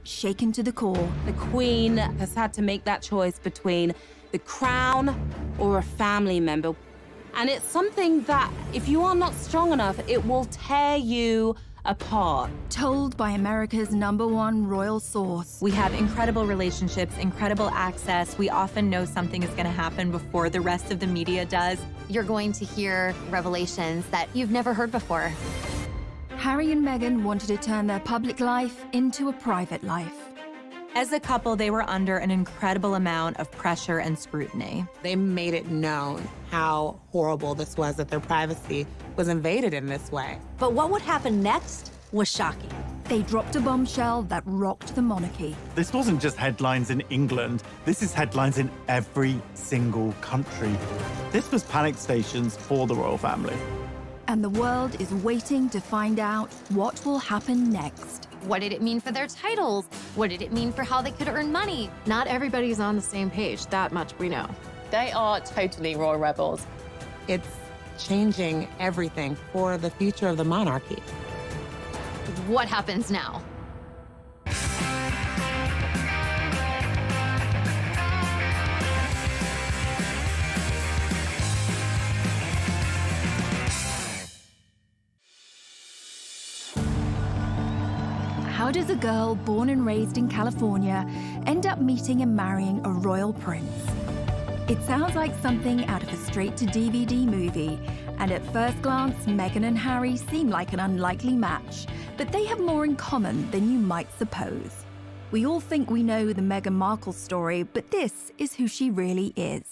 shaken to the core. The Queen has had to make that choice between the crown or a family member. And it's something that, if you are not strong enough, it will tear you apart. Told by America's #1 royal source. We have incredible relationships, incredible access. We often know something is going to happen before the rest of the media does. You're going to hear revelations that you've never heard before. Harry and Meghan wanted to turn their public life into a private life. As a couple, they were under an incredible amount of pressure and scrutiny. They made it known how horrible this was, that their privacy was invaded in this way. But what would happen next was shocking. They dropped a bombshell that rocked the monarchy. This wasn't just headlines in England. This is headlines in every single country. This was panic stations for the royal family. And the world is waiting to find out what will happen next. What did it mean for their titles? What did it mean for how they could earn money? Not everybody's on the same page, that much we know. They are totally royal rebels. It's changing everything for the future of the monarchy. What happens now? How does a girl born and raised in California end up meeting and marrying a royal prince? It sounds like something out of a straight-to-DVD movie, and at first glance, Meghan and Harry seem like an unlikely match, but they have more in common than you might suppose. We all think we know the Meghan Markle story, but this is who she really is.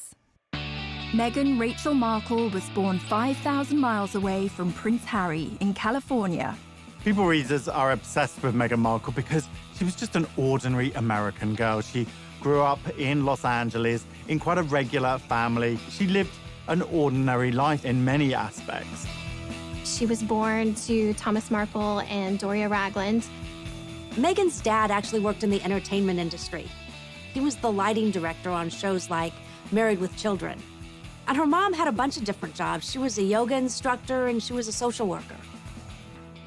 Meghan Rachel Markle was born 5,000 miles away from Prince Harry in California. People readers are obsessed with Meghan Markle because she was just an ordinary American girl. She grew up in Los Angeles in quite a regular family. She lived an ordinary life in many aspects. She was born to Thomas Markle and Doria Ragland. Meghan's dad actually worked in the entertainment industry. He was the lighting director on shows like Married with Children. And her mom had a bunch of different jobs. She was a yoga instructor and she was a social worker.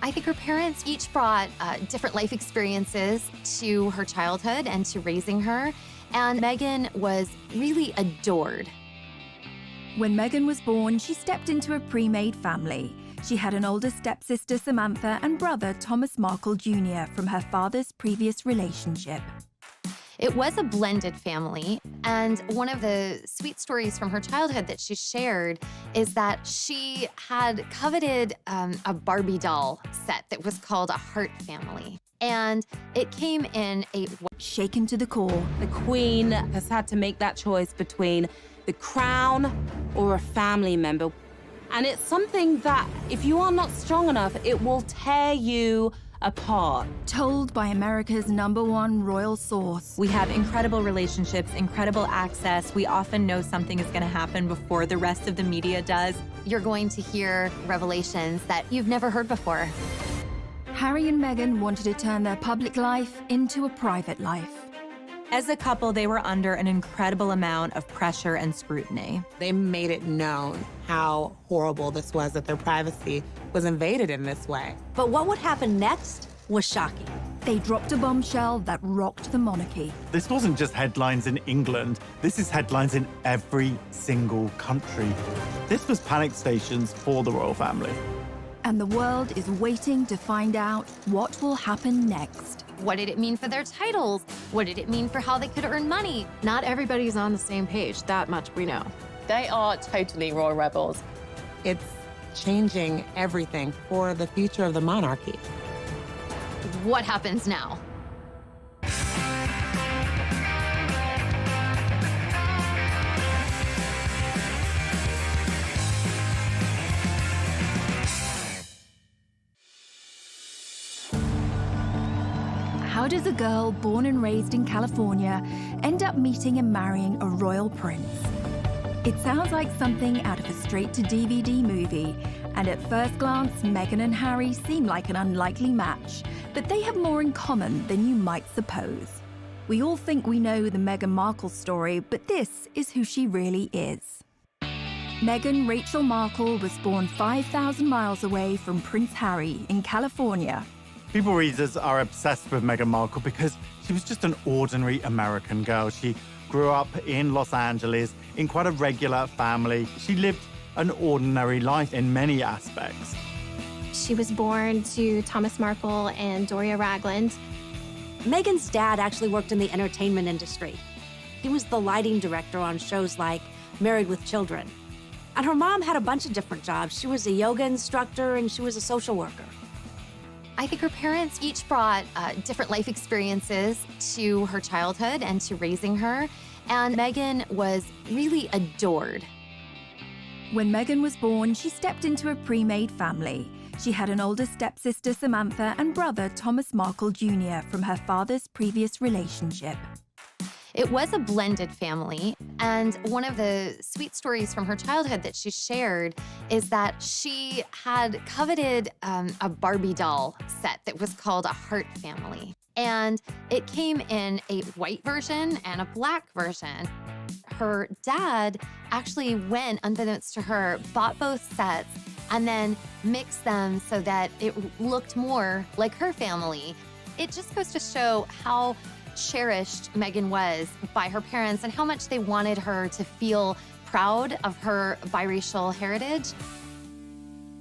I think her parents each brought different life experiences to her childhood and to raising her, and Meghan was really adored. When Meghan was born, she stepped into a pre-made family. She had an older stepsister, Samantha, and brother, Thomas Markle Jr., from her father's previous relationship. It was a blended family, and one of the sweet stories from her childhood that she shared is that she had coveted a Barbie doll set that was called a Heart Family. And it came in a... Shaken to the core. The Queen has had to make that choice between the crown or a family member. And it's something that, if you are not strong enough, it will tear you apart. Told by America's #1 royal source. We have incredible relationships, incredible access. We often know something is going to happen before the rest of the media does. You're going to hear revelations that you've never heard before. Harry and Meghan wanted to turn their public life into a private life. As a couple, they were under an incredible amount of pressure and scrutiny. They made it known how horrible this was, that their privacy was invaded in this way. But what would happen next was shocking. They dropped a bombshell that rocked the monarchy. This wasn't just headlines in England. This is headlines in every single country. This was panic stations for the royal family. And the world is waiting to find out what will happen next. What did it mean for their titles? What did it mean for how they could earn money? Not everybody's on the same page, that much we know. They are totally royal rebels. It's changing everything for the future of the monarchy. What happens now? How does a girl born and raised in California end up meeting and marrying a royal prince? It sounds like something out of a straight-to-DVD movie, and at first glance, Meghan and Harry seem like an unlikely match, but they have more in common than you might suppose. We all think we know the Meghan Markle story, but this is who she really is. Meghan Rachel Markle was born 5,000 miles away from Prince Harry in California. People readers are obsessed with Meghan Markle because she was just an ordinary American girl. She grew up in Los Angeles in quite a regular family. She lived an ordinary life in many aspects. She was born to Thomas Markle and Doria Ragland. Meghan's dad actually worked in the entertainment industry. He was the lighting director on shows like Married with Children. And her mom had a bunch of different jobs. She was a yoga instructor and she was a social worker. I think her parents each brought different life experiences to her childhood and to raising her. And Meghan was really adored. When Meghan was born, she stepped into a pre-made family. She had an older stepsister, Samantha, and brother, Thomas Markle Jr., from her father's previous relationship. It was a blended family, and one of the sweet stories from her childhood that she shared is that she had coveted a Barbie doll set that was called a Heart Family. And it came in a white version and a black version. Her dad actually went, unbeknownst to her, bought both sets and then mixed them so that it looked more like her family. It just goes to show how cherished Meghan was by her parents and how much they wanted her to feel proud of her biracial heritage.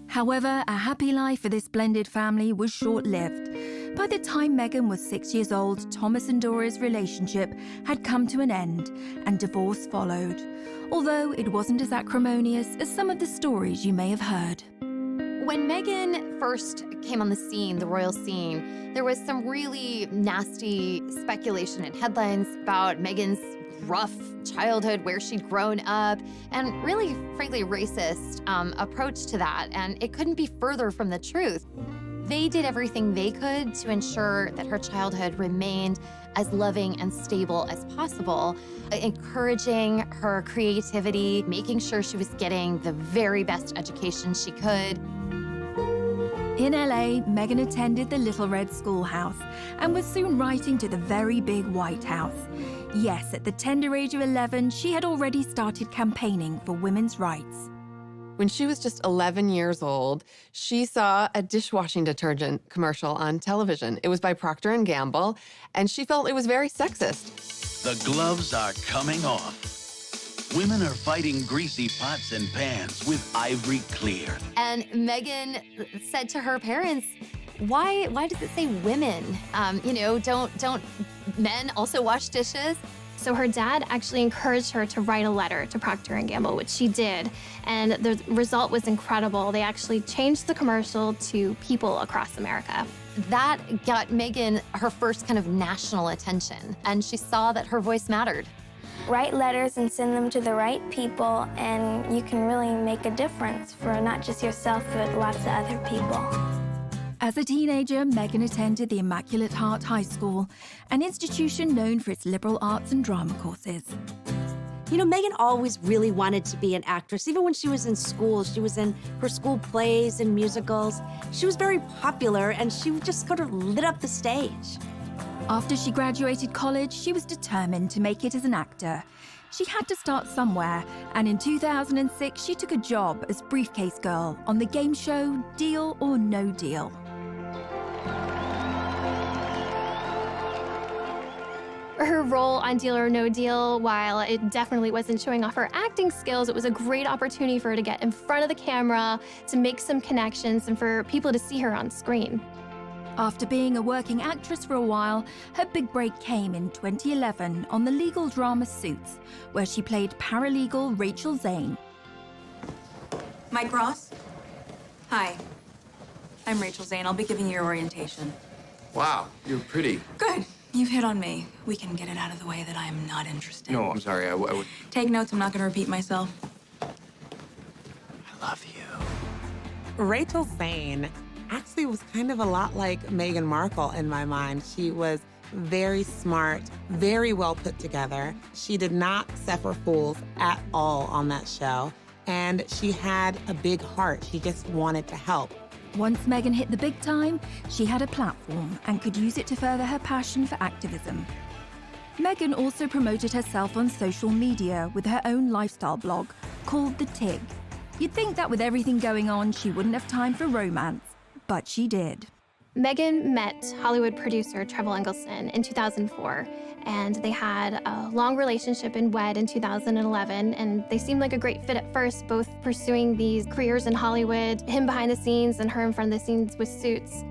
However, a happy life for this blended family was short-lived. By the time Meghan was 6 years old, Thomas and Doria's relationship had come to an end and divorce followed, although it wasn't as acrimonious as some of the stories you may have heard. When Meghan first came on the scene, the royal scene, there was some really nasty speculation and headlines about Meghan's rough childhood, where she'd grown up, and really, frankly, racist approach to that. And it couldn't be further from the truth. They did everything they could to ensure that her childhood remained as loving and stable as possible, encouraging her creativity, making sure she was getting the very best education she could. In LA, Meghan attended the Little Red Schoolhouse and was soon writing to the very big White House. Yes, at the tender age of 11, she had already started campaigning for women's rights. When she was just 11 years old, she saw a dishwashing detergent commercial on television. It was by Procter & Gamble, and she felt it was very sexist. The gloves are coming off. Women are fighting greasy pots and pans with Ivory Clear. And Meghan said to her parents, why does it say women? Don't men also wash dishes? So her dad actually encouraged her to write a letter to Procter & Gamble, which she did. And the result was incredible. They actually changed the commercial to people across America. That got Meghan her first kind of national attention, and she saw that her voice mattered. Write letters and send them to the right people, and you can really make a difference for not just yourself, but lots of other people. As a teenager, Meghan attended the Immaculate Heart High School, an institution known for its liberal arts and drama courses. You know, Meghan always really wanted to be an actress. Even when she was in school, she was in her school plays and musicals. She was very popular, and she just sort of lit up the stage. After she graduated college, she was determined to make it as an actor. She had to start somewhere, and in 2006, she took a job as briefcase girl on the game show Deal or No Deal. Her role on Deal or No Deal, while it definitely wasn't showing off her acting skills, it was a great opportunity for her to get in front of the camera, to make some connections, and for people to see her on screen. After being a working actress for a while, her big break came in 2011 on the legal drama Suits, where she played paralegal Rachel Zane. Mike Ross? Hi. I'm Rachel Zane. I'll be giving you your orientation. Wow, you're pretty. Good. You've hit on me. We can get it out of the way that I'm not interested. No, I'm sorry. I would... Take notes. I'm not going to repeat myself. I love you. Rachel Zane actually was kind of a lot like Meghan Markle in my mind. She was very smart, very well put together. She did not suffer fools at all on that show. And she had a big heart. She just wanted to help. Once Meghan hit the big time, she had a platform and could use it to further her passion for activism. Meghan also promoted herself on social media with her own lifestyle blog called The Tig. You'd think that with everything going on, she wouldn't have time for romance, but she did. Meghan met Hollywood producer Trevor Engelson in 2004, and they had a long relationship and wed in 2011, and they seemed like a great fit at first, both pursuing these careers in Hollywood, him behind the scenes and her in front of the scenes with Suits.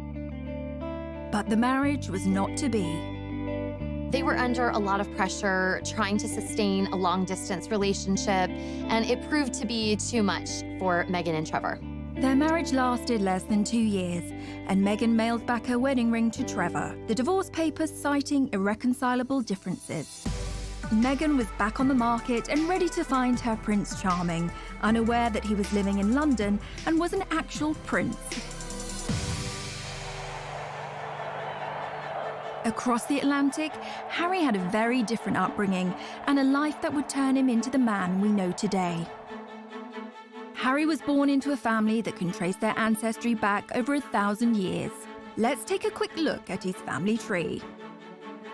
But the marriage was not to be. They were under a lot of pressure trying to sustain a long-distance relationship, and it proved to be too much for Meghan and Trevor. Their marriage lasted less than 2 years, and Meghan mailed back her wedding ring to Trevor, the divorce papers citing irreconcilable differences. Meghan was back on the market and ready to find her Prince Charming, unaware that he was living in London and was an actual prince. Across the Atlantic, Harry had a very different upbringing and a life that would turn him into the man we know today. Harry was born into a family that can trace their ancestry back over 1,000 years. Let's take a quick look at his family tree.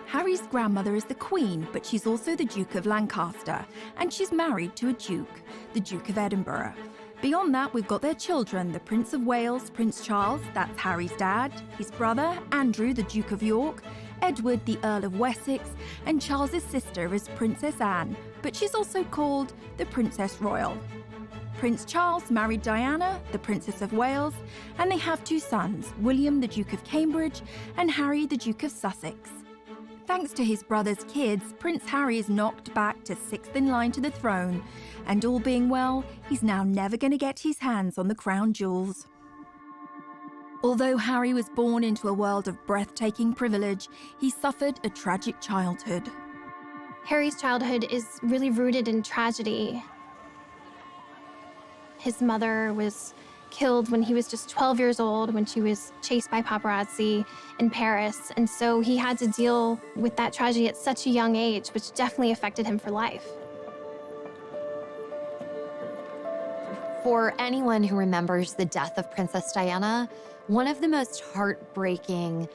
Harry's grandmother is the Queen, but she's also the Duke of Lancaster, and she's married to a Duke, the Duke of Edinburgh. Beyond that, we've got their children, the Prince of Wales, Prince Charles, that's Harry's dad, his brother, Andrew, the Duke of York, Edward, the Earl of Wessex, and Charles's sister is Princess Anne, but she's also called the Princess Royal. Prince Charles married Diana, the Princess of Wales, and they have 2 sons, William, the Duke of Cambridge, and Harry, the Duke of Sussex. Thanks to his brother's kids, Prince Harry is knocked back to 6th in line to the throne, and all being well, he's now never going to get his hands on the crown jewels. Although Harry was born into a world of breathtaking privilege, he suffered a tragic childhood. Harry's childhood is really rooted in tragedy. His mother was killed when he was just 12 years old when she was chased by paparazzi in Paris. And so he had to deal with that tragedy at such a young age, which definitely affected him for life. For anyone who remembers the death of Princess Diana, one of the most heartbreaking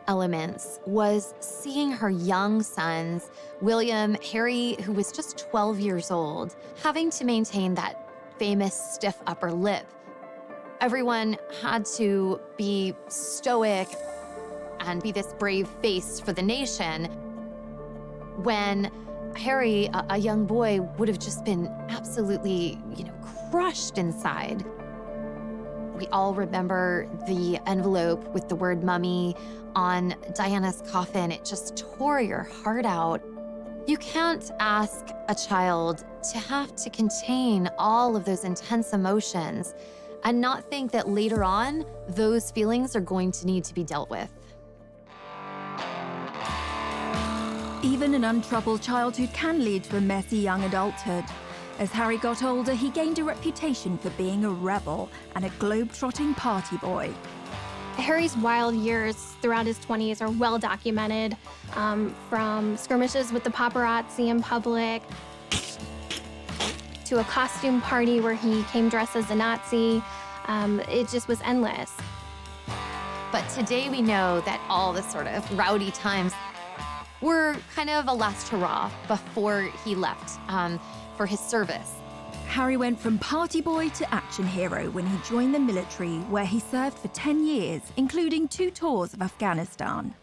elements was seeing her young sons, William, Harry, who was just 12 years old, having to maintain that famous stiff upper lip. Everyone had to be stoic and be this brave face for the nation when Harry, a young boy, would have just been absolutely, crushed inside. We all remember the envelope with the word mummy on Diana's coffin. It just tore your heart out. You can't ask a child to have to contain all of those intense emotions and not think that later on, those feelings are going to need to be dealt with. Even an untroubled childhood can lead to a messy young adulthood. As Harry got older, he gained a reputation for being a rebel and a globe-trotting party boy. Harry's wild years throughout his 20s are well documented, from skirmishes with the paparazzi in public to a costume party where he came dressed as a Nazi. It just was endless. But today we know that all the sort of rowdy times were kind of a last hurrah before he left for his service. Harry went from party boy to action hero when he joined the military, where he served for 10 years, including 2 tours of Afghanistan.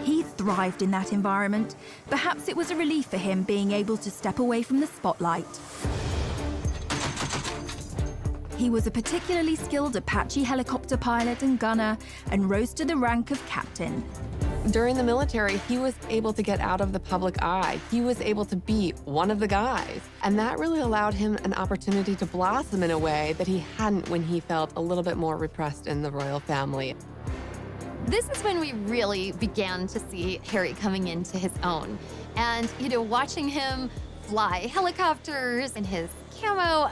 He thrived in that environment. Perhaps it was a relief for him being able to step away from the spotlight. He was a particularly skilled Apache helicopter pilot and gunner and rose to the rank of captain. During the military, he was able to get out of the public eye. He was able to be one of the guys. And that really allowed him an opportunity to blossom in a way that he hadn't when he felt a little bit more repressed in the royal family. This is when we really began to see Harry coming into his own. And, watching him fly helicopters in his camo,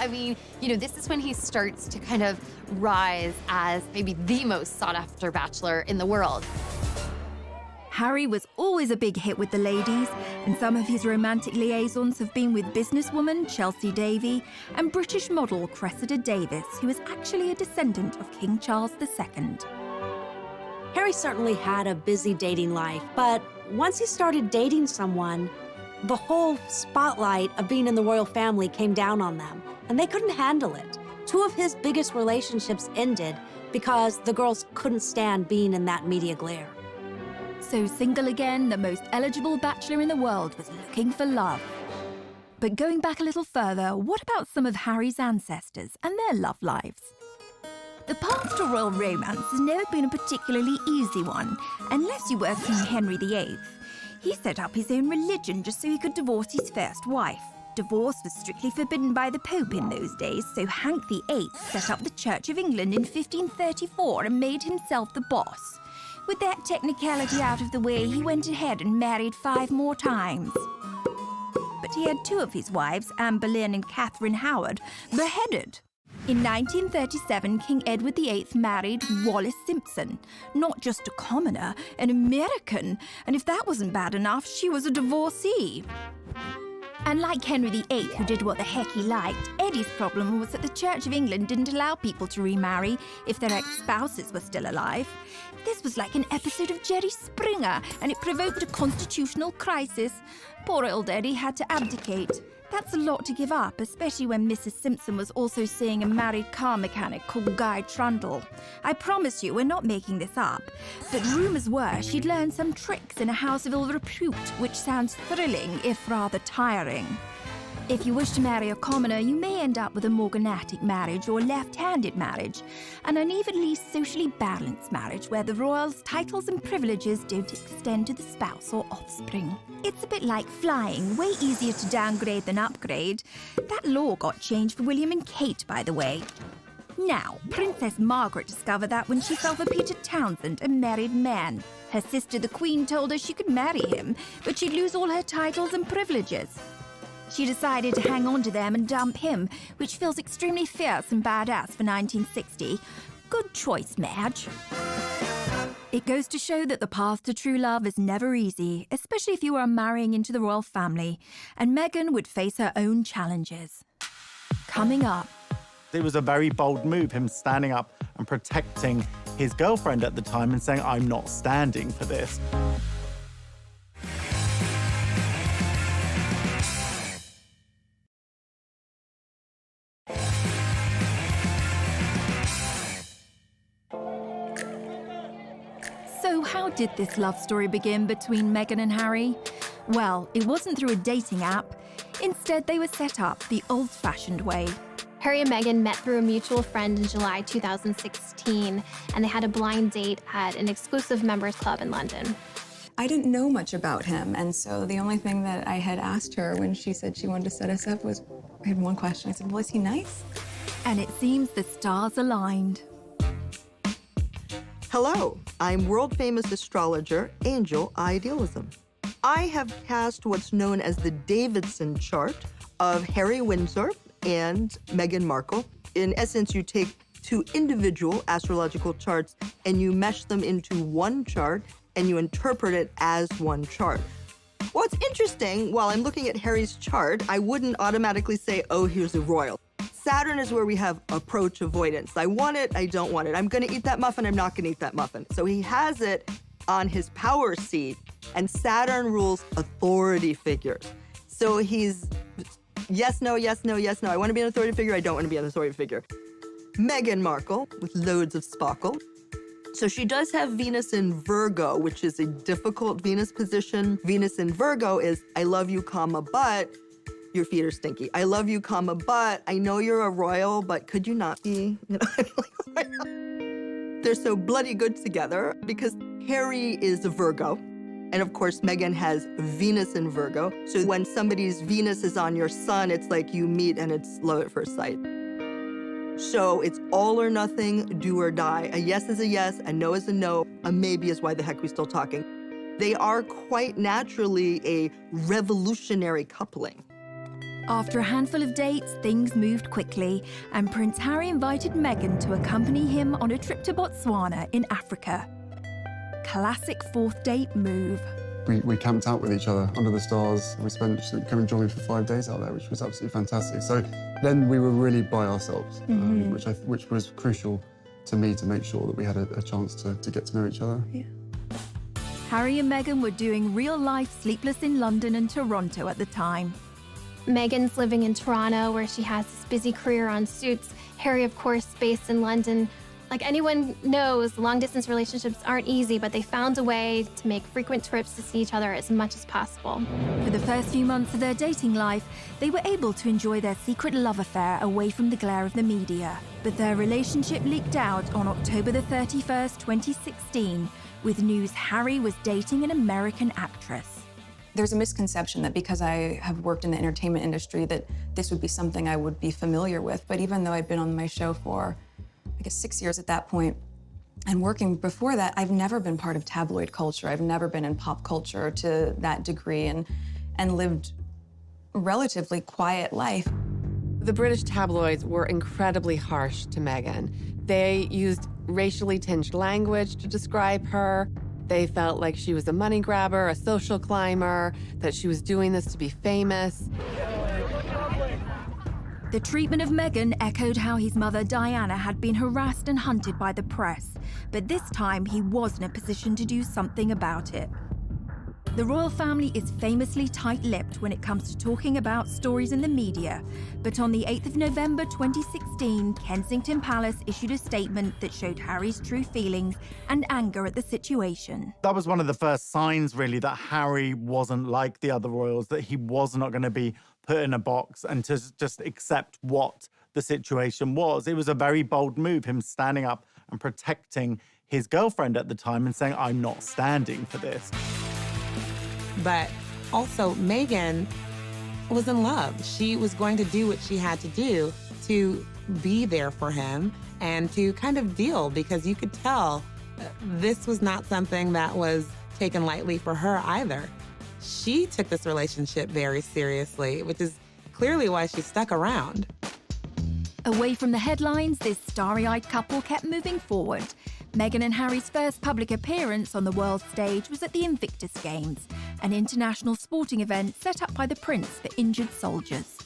this is when he starts to kind of rise as maybe the most sought-after bachelor in the world. Harry was always a big hit with the ladies, and some of his romantic liaisons have been with businesswoman Chelsea Davy and British model Cressida Davis, who is actually a descendant of King Charles II. Harry certainly had a busy dating life, but once he started dating someone, the whole spotlight of being in the royal family came down on them, and they couldn't handle it. Two of his biggest relationships ended because the girls couldn't stand being in that media glare. So single again, the most eligible bachelor in the world was looking for love. But going back a little further, what about some of Harry's ancestors and their love lives? The path to royal romance has never been a particularly easy one, unless you were King Henry VIII. He set up his own religion just so he could divorce his first wife. Divorce was strictly forbidden by the Pope in those days, so Hank VIII set up the Church of England in 1534 and made himself the boss. With that technicality out of the way, he went ahead and married 5 more times. But he had 2 of his wives, Anne Boleyn and Catherine Howard, beheaded. In 1937, King Edward VIII married Wallis Simpson. Not just a commoner, an American. And if that wasn't bad enough, she was a divorcee. And like Henry VIII, who did what the heck he liked, Eddie's problem was that the Church of England didn't allow people to remarry if their ex-spouses were still alive. This was like an episode of Jerry Springer, and it provoked a constitutional crisis. Poor old Eddie had to abdicate. That's a lot to give up, especially when Mrs. Simpson was also seeing a married car mechanic called Guy Trundle. I promise you, we're not making this up. But rumours were she'd learned some tricks in a house of ill repute, which sounds thrilling, if rather tiring. If you wish to marry a commoner, you may end up with a morganatic marriage or left-handed marriage, an unevenly socially balanced marriage where the royals' titles and privileges don't extend to the spouse or offspring. It's a bit like flying, way easier to downgrade than upgrade. That law got changed for William and Kate, by the way. Now, Princess Margaret discovered that when she fell for Peter Townsend, a married man. Her sister, the Queen, told her she could marry him, but she'd lose all her titles and privileges. She decided to hang on to them and dump him, which feels extremely fierce and badass for 1960. Good choice, Madge. It goes to show that the path to true love is never easy, especially if you are marrying into the royal family, and Meghan would face her own challenges. Coming up. It was a very bold move, him standing up and protecting his girlfriend at the time and saying, I'm not standing for this. So how did this love story begin between Meghan and Harry? Well, it wasn't through a dating app. Instead, they were set up the old-fashioned way. Harry and Meghan met through a mutual friend in July 2016, and they had a blind date at an exclusive members club in London. I didn't know much about him, and so the only thing that I had asked her when she said she wanted to set us up was, I had one question. I said, well, is he nice? And it seems the stars aligned. Hello, I'm world-famous astrologer Angel Idealism. I have cast what's known as the Davidson chart of Harry Windsor and Meghan Markle. In essence, you take 2 individual astrological charts and you mesh them into one chart and you interpret it as one chart. What's interesting, while I'm looking at Harry's chart, I wouldn't automatically say, oh, here's a royal. Saturn is where we have approach avoidance. I want it, I don't want it. I'm gonna eat that muffin, I'm not gonna eat that muffin. So he has it on his power seat, and Saturn rules authority figures. So he's yes, no, yes, no, yes, no. I wanna be an authority figure, I don't wanna be an authority figure. Meghan Markle, with loads of sparkle. So she does have Venus in Virgo, which is a difficult Venus position. Venus in Virgo is, I love you, comma, but your feet are stinky. I love you, comma, but I know you're a royal, but could you not be? You know, they're so bloody good together because Harry is a Virgo. And of course, Meghan has Venus in Virgo. So when somebody's Venus is on your sun, it's like you meet and it's love at first sight. So it's all or nothing, do or die. A yes is a yes, a no is a no, a maybe is why the heck we still talking. They are quite naturally a revolutionary coupling. After a handful of dates, things moved quickly, and Prince Harry invited Meghan to accompany him on a trip to Botswana in Africa. Classic 4th date move. We camped out with each other under the stars. We spent come and join me for 5 days out there, which was absolutely fantastic. So then we were really by ourselves, which was crucial to me to make sure that we had a chance to get to know each other. Yeah. Harry and Meghan were doing real-life Sleepless in London and Toronto at the time. Meghan's living in Toronto, where she has this busy career on Suits. Harry, of course, based in London. Like anyone knows, long-distance relationships aren't easy, but they found a way to make frequent trips to see each other as much as possible. For the first few months of their dating life, they were able to enjoy their secret love affair away from the glare of the media. But their relationship leaked out on October the 31st, 2016, with news Harry was dating an American actress. There's a misconception that because I have worked in the entertainment industry that this would be something I would be familiar with. But even though I'd been on my show for, I guess, 6 years at that point, and working before that, I've never been part of tabloid culture. I've never been in pop culture to that degree and lived a relatively quiet life. The British tabloids were incredibly harsh to Meghan. They used racially tinged language to describe her. They felt like she was a money grabber, a social climber, that she was doing this to be famous. The treatment of Meghan echoed how his mother Diana had been harassed and hunted by the press, but this time he was in a position to do something about it. The royal family is famously tight-lipped when it comes to talking about stories in the media, but on the 8th of November 2016, Kensington Palace issued a statement that showed Harry's true feelings and anger at the situation. That was one of the first signs, really, that Harry wasn't like the other royals, that he was not going to be put in a box and to just accept what the situation was. It was a very bold move, him standing up and protecting his girlfriend at the time and saying, I'm not standing for this. But also, Meghan was in love. She was going to do what she had to do to be there for him and to kind of deal, because you could tell this was not something that was taken lightly for her either. She took this relationship very seriously, which is clearly why she stuck around. Away from the headlines, this starry-eyed couple kept moving forward. Meghan and Harry's first public appearance on the world stage was at the Invictus Games, an international sporting event set up by the Prince for injured soldiers.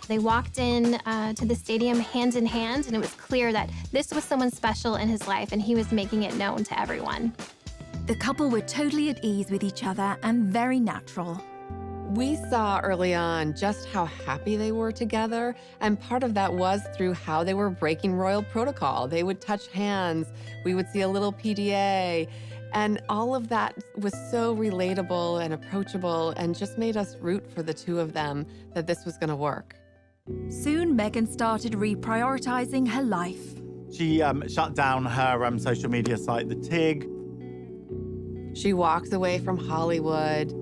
They walked in to the stadium hand in hand, and it was clear that this was someone special in his life, and he was making it known to everyone. The couple were totally at ease with each other and very natural. We saw early on just how happy they were together, and part of that was through how they were breaking royal protocol. They would touch hands, we would see a little PDA, and all of that was so relatable and approachable and just made us root for the two of them that this was going to work. Soon, Meghan started reprioritizing her life. She shut down her social media site, The Tig. She walked away from Hollywood.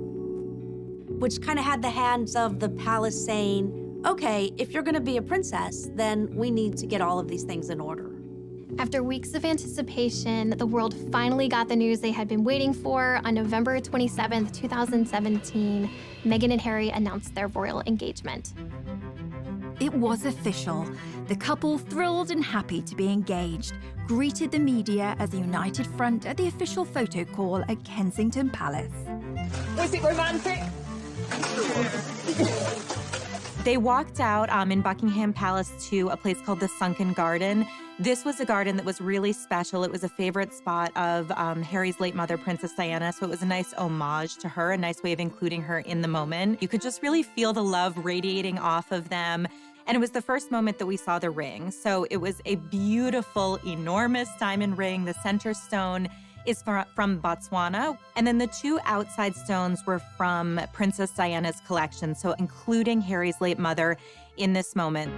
Which kind of had the hands of the palace saying, okay, if you're gonna be a princess, then we need to get all of these things in order. After weeks of anticipation, the world finally got the news they had been waiting for. On November 27th, 2017, Meghan and Harry announced their royal engagement. It was official. The couple, thrilled and happy to be engaged, greeted the media as a united front at the official photo call at Kensington Palace. Was it romantic? They walked out in Buckingham Palace to a place called the Sunken Garden. This was a garden that was really special. It was a favorite spot of Harry's late mother, Princess Diana, so it was a nice homage to her, a nice way of including her in the moment. You could just really feel the love radiating off of them. And it was the first moment that we saw the ring. So it was a beautiful, enormous diamond ring. The center stone is from Botswana. And then the two outside stones were from Princess Diana's collection, so including Harry's late mother in this moment.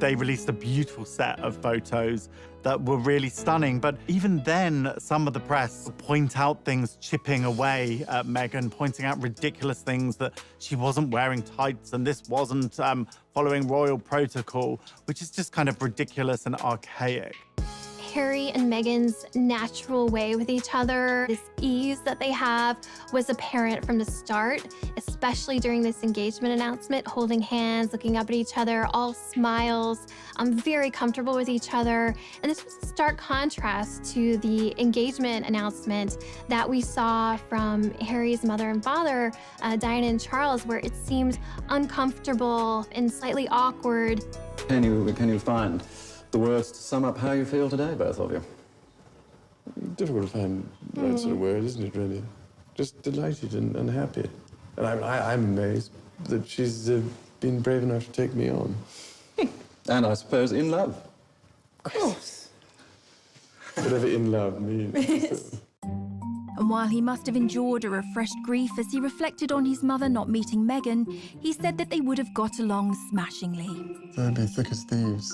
They released a beautiful set of photos that were really stunning. But even then, some of the press point out things chipping away at Meghan, pointing out ridiculous things, that she wasn't wearing tights and this wasn't following royal protocol, which is just kind of ridiculous and archaic. Harry and Meghan's natural way with each other, this ease that they have, was apparent from the start, especially during this engagement announcement, holding hands, looking up at each other, all smiles, very comfortable with each other. And this was a stark contrast to the engagement announcement that we saw from Harry's mother and father, Diana and Charles, where it seemed uncomfortable and slightly awkward. Can you find the words to sum up how you feel today, both of you? Difficult to find the right sort of word, isn't it, really? Just delighted and happy. And I'm amazed that she's been brave enough to take me on. And I suppose in love. Of course. Whatever in love means. And while he must have endured a refreshed grief as he reflected on his mother not meeting Meghan, he said that they would have got along smashingly. They'd be thick as thieves,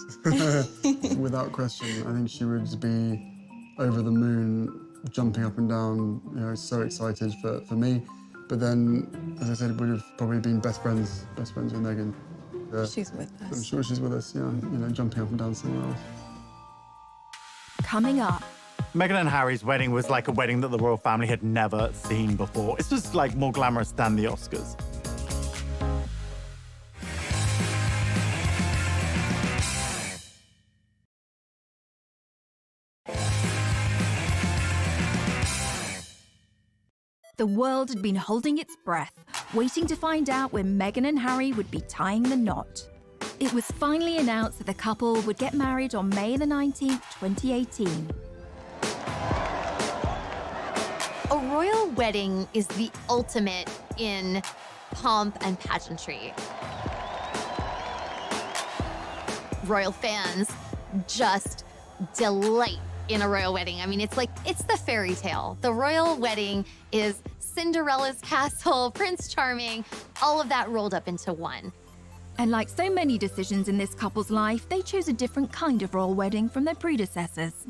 without question. I think she would be over the moon, jumping up and down, you know, so excited for me. But then, as I said, would have probably been best friends with Meghan. She's with us. I'm sure she's with us, yeah, you know, jumping up and down somewhere else. Coming up. Meghan and Harry's wedding was like a wedding that the royal family had never seen before. This was like more glamorous than the Oscars. The world had been holding its breath, waiting to find out when Meghan and Harry would be tying the knot. It was finally announced that the couple would get married on May the 19th, 2018. A royal wedding is the ultimate in pomp and pageantry. Royal fans just delight in a royal wedding. I mean, it's the fairy tale. The royal wedding is Cinderella's castle, Prince Charming, all of that rolled up into one. And like so many decisions in this couple's life, they chose a different kind of royal wedding from their predecessors.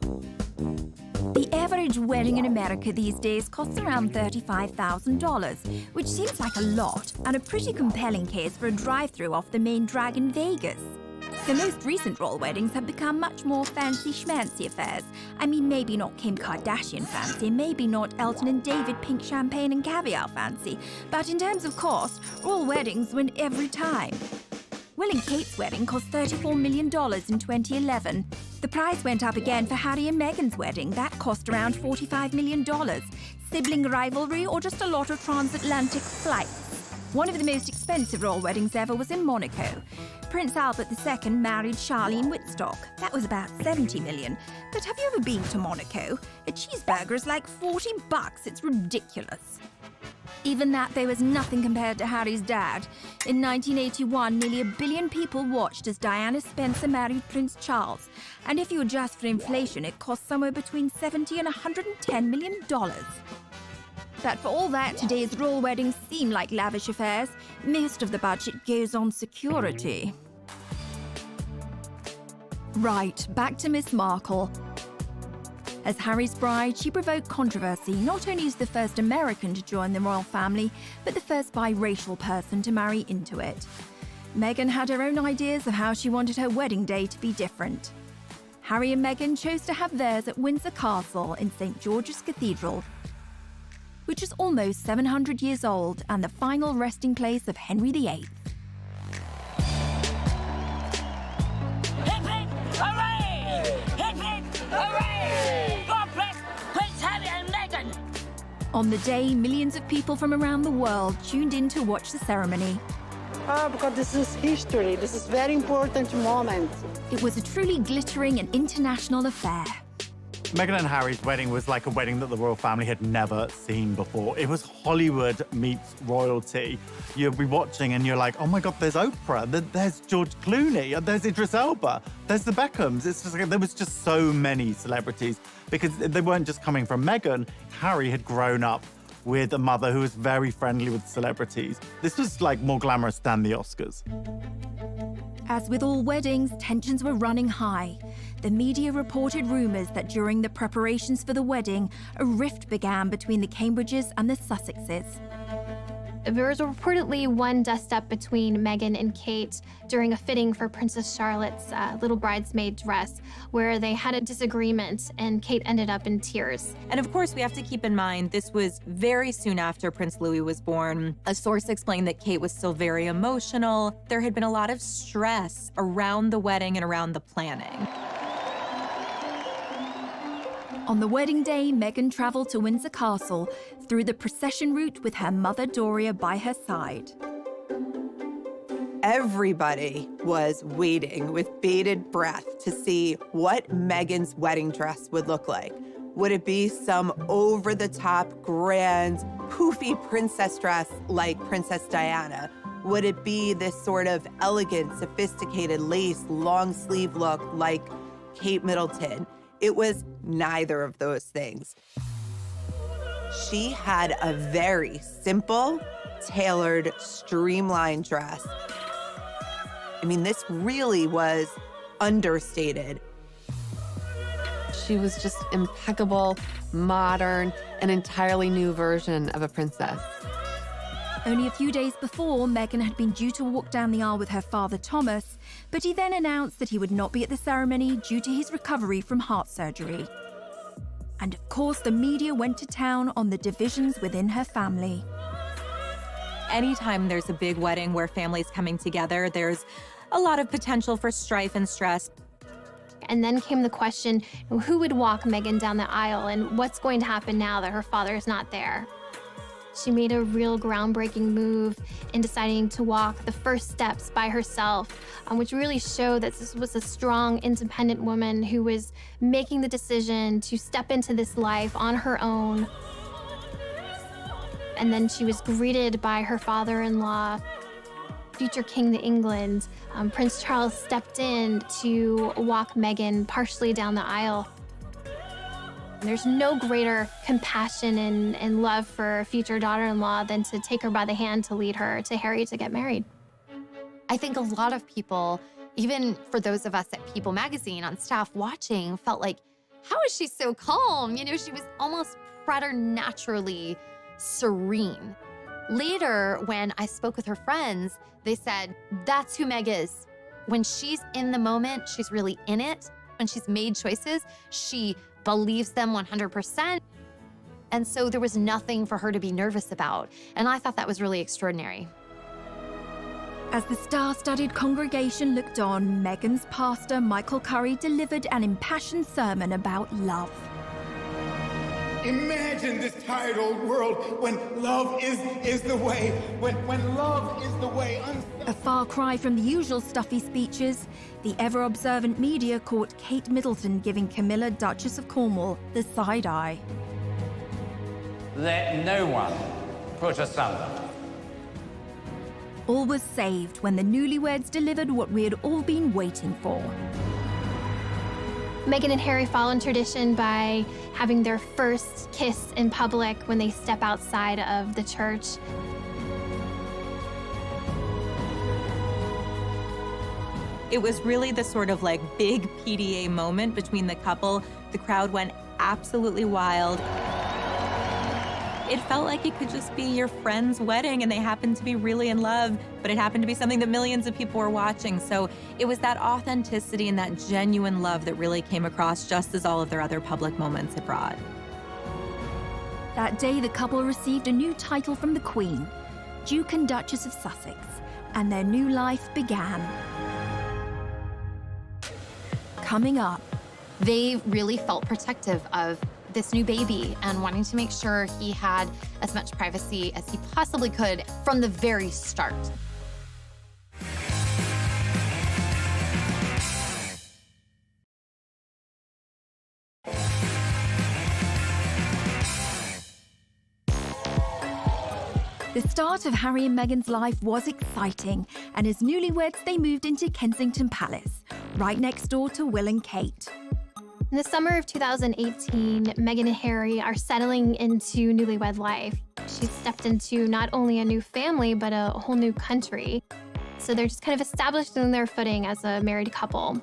The average wedding in America these days costs around $35,000, which seems like a lot and a pretty compelling case for a drive-thru off the main drag in Vegas. The most recent royal weddings have become much more fancy schmancy affairs. I mean, maybe not Kim Kardashian fancy, maybe not Elton and David pink champagne and caviar fancy, but in terms of cost, royal weddings win every time. Will and Kate's wedding cost $34 million in 2011. The price went up again for Harry and Meghan's wedding. That cost around $45 million. Sibling rivalry or just a lot of transatlantic flights? One of the most expensive royal weddings ever was in Monaco. Prince Albert II married Charlene Whitstock. That was about $70 million. But have you ever been to Monaco? A cheeseburger is like $40. It's ridiculous. Even that, though, was nothing compared to Harry's dad. In 1981, nearly 1 billion people watched as Diana Spencer married Prince Charles. And if you adjust for inflation, it cost somewhere between $70 and $110 million. But for all that, today's royal weddings seem like lavish affairs. Most of the budget goes on security. Right, back to Miss Markle. As Harry's bride, she provoked controversy not only as the first American to join the royal family, but the first biracial person to marry into it. Meghan had her own ideas of how she wanted her wedding day to be different. Harry and Meghan chose to have theirs at Windsor Castle in St. George's Cathedral, which is almost 700 years old and the final resting place of Henry VIII. Hip hip hooray! Hip hip hooray! God bless Prince Harry and Meghan! On the day, millions of people from around the world tuned in to watch the ceremony. Because this is history. This is a very important moment. It was a truly glittering and international affair. Meghan and Harry's wedding was like a wedding that the royal family had never seen before. It was Hollywood meets royalty. You'll be watching and you're like, oh my God, there's Oprah, there's George Clooney, there's Idris Elba, there's the Beckhams. It's just like, there was just so many celebrities because they weren't just coming from Meghan. Harry had grown up with a mother who was very friendly with celebrities. This was like more glamorous than the Oscars. As with all weddings, tensions were running high. The media reported rumours that during the preparations for the wedding, a rift began between the Cambridges and the Sussexes. There was reportedly one dust-up between Meghan and Kate during a fitting for Princess Charlotte's little bridesmaid dress, where they had a disagreement and Kate ended up in tears. And of course, we have to keep in mind, this was very soon after Prince Louis was born. A source explained that Kate was still very emotional. There had been a lot of stress around the wedding and around the planning. On the wedding day, Meghan travelled to Windsor Castle through the procession route with her mother Doria by her side. Everybody was waiting with bated breath to see what Meghan's wedding dress would look like. Would it be some over-the-top, grand, poofy princess dress like Princess Diana? Would it be this sort of elegant, sophisticated lace, long sleeve look like Kate Middleton? It was neither of those things. She had a very simple, tailored, streamlined dress. I mean, this really was understated. She was just impeccable, modern, an entirely new version of a princess. Only a few days before, Meghan had been due to walk down the aisle with her father, Thomas, but he then announced that he would not be at the ceremony due to his recovery from heart surgery. And of course, the media went to town on the divisions within her family. Anytime there's a big wedding where families coming together, there's a lot of potential for strife and stress. And then came the question, who would walk Meghan down the aisle and what's going to happen now that her father is not there? She made a real groundbreaking move in deciding to walk the first steps by herself, which really showed that this was a strong, independent woman who was making the decision to step into this life on her own. And then she was greeted by her father-in-law, future King of England. Prince Charles stepped in to walk Meghan partially down the aisle. There's no greater compassion and love for a future daughter-in-law than to take her by the hand to lead her to Harry to get married. I think a lot of people, even for those of us at People Magazine on staff watching, felt like, how is she so calm? You know, she was almost preternaturally serene. Later, when I spoke with her friends, they said, that's who Meg is. When she's in the moment, she's really in it. When she's made choices, she believes them 100%. And so there was nothing for her to be nervous about. And I thought that was really extraordinary. As the star-studded congregation looked on, Meghan's pastor, Michael Curry, delivered an impassioned sermon about love. Imagine this tired old world when love is the way, when love is the way. A far cry from the usual stuffy speeches, the ever-observant media caught Kate Middleton giving Camilla, Duchess of Cornwall, the side eye. Let no one put asunder. All was saved when the newlyweds delivered what we had all been waiting for. Meghan and Harry follow in tradition by having their first kiss in public when they step outside of the church. It was really the sort of like big PDA moment between the couple. The crowd went absolutely wild. It felt like it could just be your friend's wedding and they happened to be really in love, but it happened to be something that millions of people were watching. So it was that authenticity and that genuine love that really came across, just as all of their other public moments had brought. That day, the couple received a new title from the Queen, Duke and Duchess of Sussex, and their new life began. Coming up, they really felt protective of this new baby and wanting to make sure he had as much privacy as he possibly could from the very start. The start of Harry and Meghan's life was exciting, and as newlyweds, they moved into Kensington Palace, right next door to Will and Kate. In the summer of 2018, Meghan and Harry are settling into newlywed life. She's stepped into not only a new family, but a whole new country. So they're just kind of established in their footing as a married couple.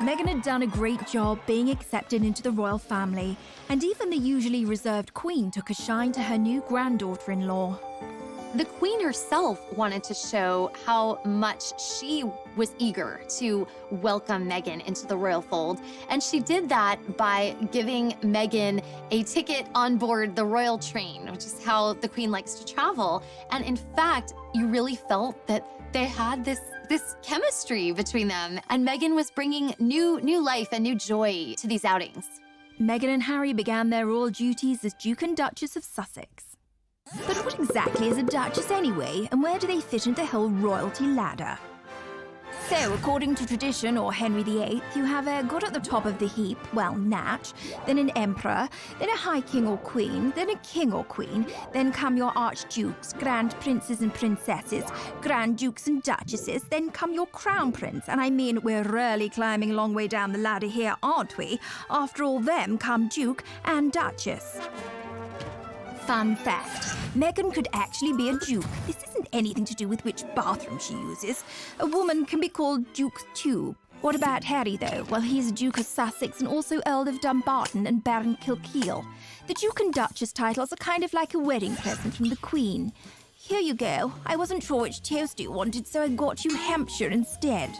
Meghan had done a great job being accepted into the royal family, and even the usually reserved Queen took a shine to her new granddaughter-in-law. The Queen herself wanted to show how much she was eager to welcome Meghan into the royal fold. And she did that by giving Meghan a ticket on board the royal train, which is how the Queen likes to travel. And in fact, you really felt that they had this chemistry between them. And Meghan was bringing new life and new joy to these outings. Meghan and Harry began their royal duties as Duke and Duchess of Sussex. But what exactly is a duchess anyway, and where do they fit into the whole royalty ladder? So, according to tradition, or Henry VIII, you have a god at the top of the heap, well, Natch, then an emperor, then a high king or queen, then a king or queen, then come your archdukes, grand princes and princesses, grand dukes and duchesses, then come your crown prince, and I mean, we're really climbing a long way down the ladder here, aren't we? After all them come duke and duchess. Fun fact, Meghan could actually be a duke. This isn't anything to do with which bathroom she uses. A woman can be called Duke too. What about Harry, though? Well, he's Duke of Sussex and also Earl of Dumbarton and Baron Kilkeel. The Duke and Duchess titles are kind of like a wedding present from the Queen. Here you go. I wasn't sure which toast you wanted, so I got you Hampshire instead.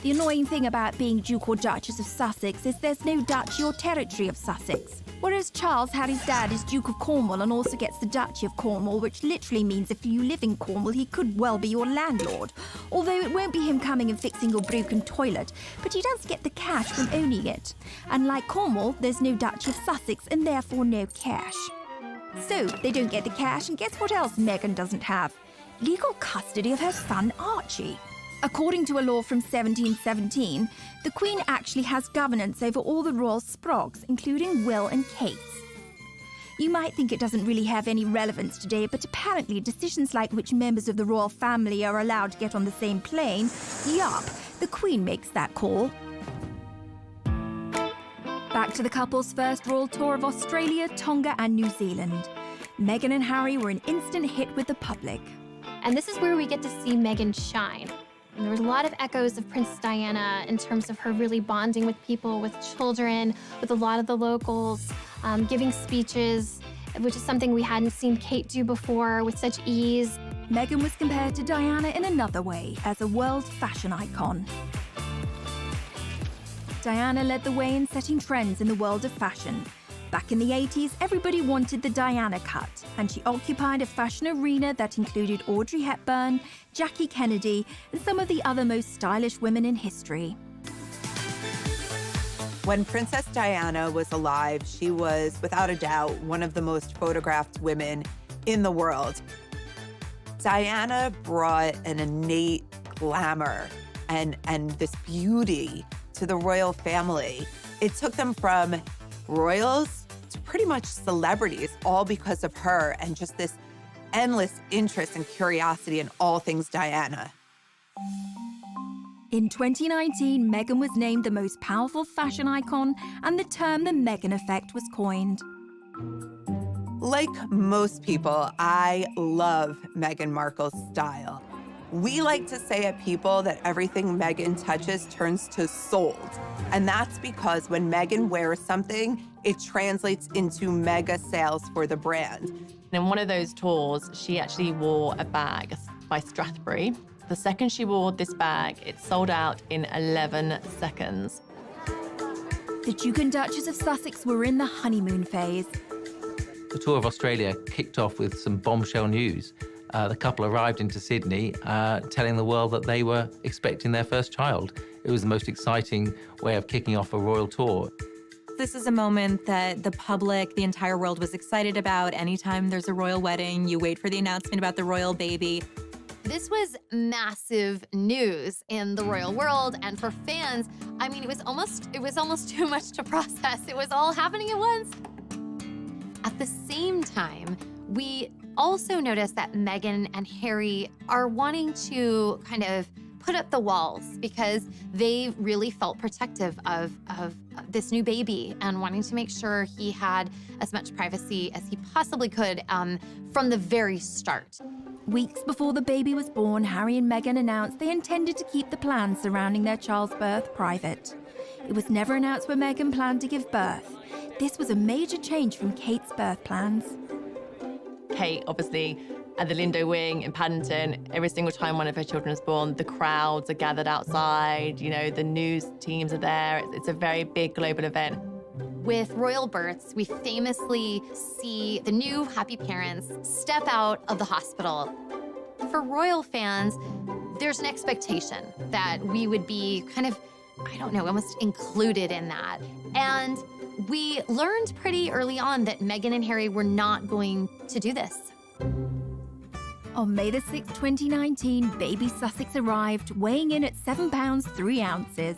The annoying thing about being Duke or Duchess of Sussex is there's no duchy or territory of Sussex. Whereas Charles, Harry's dad, is Duke of Cornwall and also gets the Duchy of Cornwall, which literally means if you live in Cornwall, he could well be your landlord. Although it won't be him coming and fixing your broken toilet, but he does get the cash from owning it. Unlike Cornwall, there's no Duchy of Sussex and therefore no cash. So, they don't get the cash, and guess what else Meghan doesn't have? Legal custody of her son Archie. According to a law from 1717, the Queen actually has governance over all the royal sprogs, including Will and Kate. You might think it doesn't really have any relevance today, but apparently decisions like which members of the royal family are allowed to get on the same plane, yup, the Queen makes that call. Back to the couple's first royal tour of Australia, Tonga and New Zealand. Meghan and Harry were an instant hit with the public. And this is where we get to see Meghan shine. And there was a lot of echoes of Princess Diana in terms of her really bonding with people, with children, with a lot of the locals, giving speeches, which is something we hadn't seen Kate do before with such ease. Meghan was compared to Diana in another way, as a world fashion icon. Diana led the way in setting trends in the world of fashion. Back in the 80s, everybody wanted the Diana cut, and she occupied a fashion arena that included Audrey Hepburn, Jackie Kennedy, and some of the other most stylish women in history. When Princess Diana was alive, she was, without a doubt, one of the most photographed women in the world. Diana brought an innate glamour and this beauty to the royal family. It took them from royals to pretty much celebrities, all because of her and just this endless interest and curiosity in all things Diana. In 2019, Meghan was named the most powerful fashion icon, and the term the Meghan effect was coined. Like most people, I love Meghan Markle's style. We like to say at People that everything Meghan touches turns to sold. And that's because when Meghan wears something, it translates into mega sales for the brand. In one of those tours, she actually wore a bag by Strathbury. The second she wore this bag, it sold out in 11 seconds. The Duke and Duchess of Sussex were in the honeymoon phase. The tour of Australia kicked off with some bombshell news. The couple arrived into Sydney telling the world that they were expecting their first child. It was the most exciting way of kicking off a royal tour. This is a moment that the public, the entire world was excited about. Anytime there's a royal wedding, you wait for the announcement about the royal baby. This was massive news in the royal world, and for fans, I mean, it was almost too much to process. It was all happening at once. At the same time, we also noticed that Meghan and Harry are wanting to kind of put up the walls because they really felt protective of this new baby and wanting to make sure he had as much privacy as he possibly could from the very start. Weeks before the baby was born, Harry and Meghan announced they intended to keep the plans surrounding their child's birth private. It was never announced where Meghan planned to give birth. This was a major change from Kate's birth plans. Kate, obviously, at the Lindo Wing in Paddington, every single time one of her children is born, the crowds are gathered outside, you know, the news teams are there. It's a very big global event. With royal births, we famously see the new happy parents step out of the hospital. For royal fans, there's an expectation that we would be kind of, I don't know, almost included in that. And we learned pretty early on that Meghan and Harry were not going to do this. On May the 6th, 2019, baby Sussex arrived, weighing in at 7 pounds 3 ounces.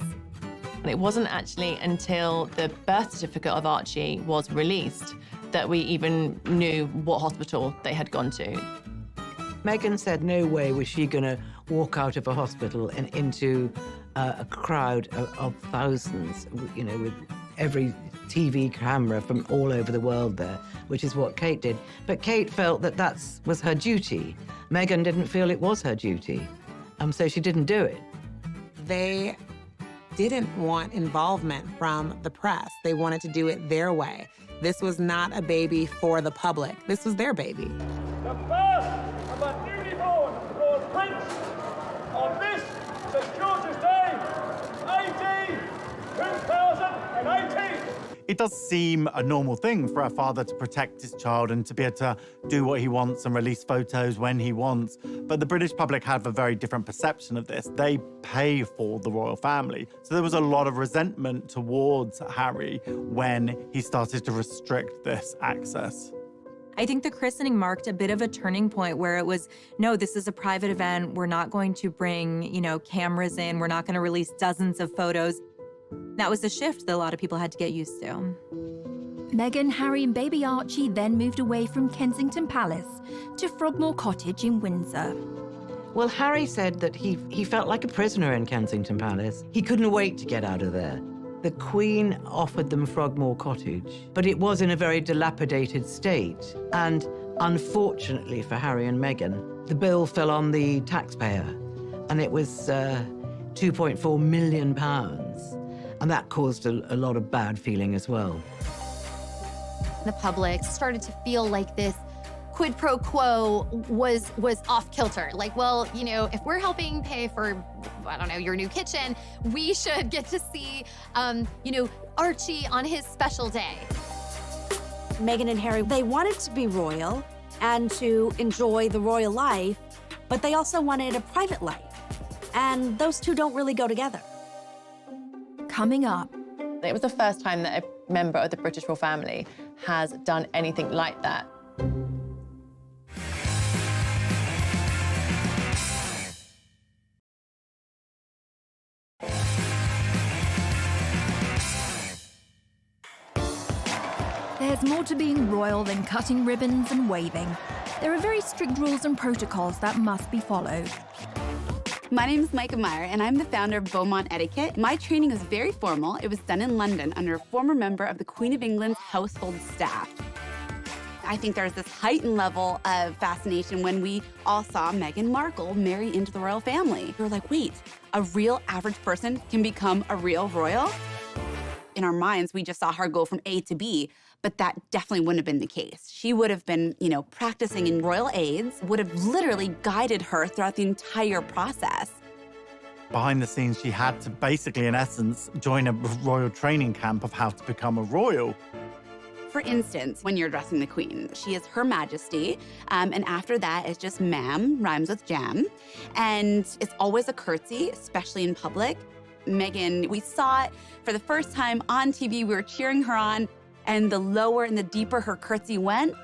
And it wasn't actually until the birth certificate of Archie was released that we even knew what hospital they had gone to. Meghan said no way was she going to walk out of a hospital and into a crowd of thousands, you know, with every TV camera from all over the world there, which is what Kate did. But Kate felt that that was her duty. Meghan didn't feel it was her duty, so she didn't do it. They didn't want involvement from the press. They wanted to do it their way. This was not a baby for the public. This was their baby. The birth of a newly born Prince on this St. George's Day, AD 2018. It does seem a normal thing for a father to protect his child and to be able to do what he wants and release photos when he wants. But the British public have a very different perception of this. They pay for the royal family. So there was a lot of resentment towards Harry when he started to restrict this access. I think the christening marked a bit of a turning point where it was, no, this is a private event. We're not going to bring, cameras in. We're not going to release dozens of photos. That was a shift that a lot of people had to get used to. Meghan, Harry, and baby Archie then moved away from Kensington Palace to Frogmore Cottage in Windsor. Well, Harry said that he felt like a prisoner in Kensington Palace. He couldn't wait to get out of there. The Queen offered them Frogmore Cottage, but it was in a very dilapidated state. And unfortunately for Harry and Meghan, the bill fell on the taxpayer, and it was £2.4 million. And that caused a lot of bad feeling as well. The public started to feel like this quid pro quo was off kilter. Like, well, if we're helping pay for, I don't know, your new kitchen, we should get to see, Archie on his special day. Meghan and Harry, they wanted to be royal and to enjoy the royal life, but they also wanted a private life. And those two don't really go together. Coming up. It was the first time that a member of the British royal family has done anything like that. There's more to being royal than cutting ribbons and waving. There are very strict rules and protocols that must be followed. My name is Micah Meyer, and I'm the founder of Beaumont Etiquette. My training is very formal. It was done in London under a former member of the Queen of England's household staff. I think there's this heightened level of fascination when we all saw Meghan Markle marry into the royal family. We were like, wait, a real average person can become a real royal? In our minds, we just saw her go from A to B, but that definitely wouldn't have been the case. She would have been, practicing in royal aids, would have literally guided her throughout the entire process. Behind the scenes, she had to basically, in essence, join a royal training camp of how to become a royal. For instance, when you're addressing the Queen, she is Her Majesty, and after that, it's just ma'am, rhymes with jam. And it's always a curtsy, especially in public. Meghan, we saw it for the first time on TV. We were cheering her on, and the lower and the deeper her curtsy went,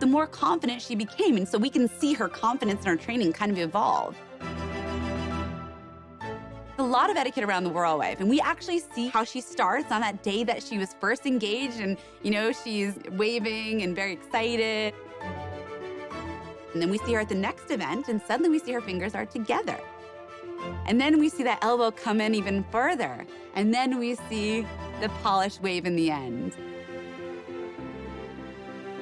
the more confident she became. And so we can see her confidence in her training kind of evolve. A lot of etiquette around the royal wife, and we actually see how she starts on that day that she was first engaged, and she's waving and very excited. And then we see her at the next event, and suddenly we see her fingers are together. And then we see that elbow come in even further. And then we see the polished wave in the end.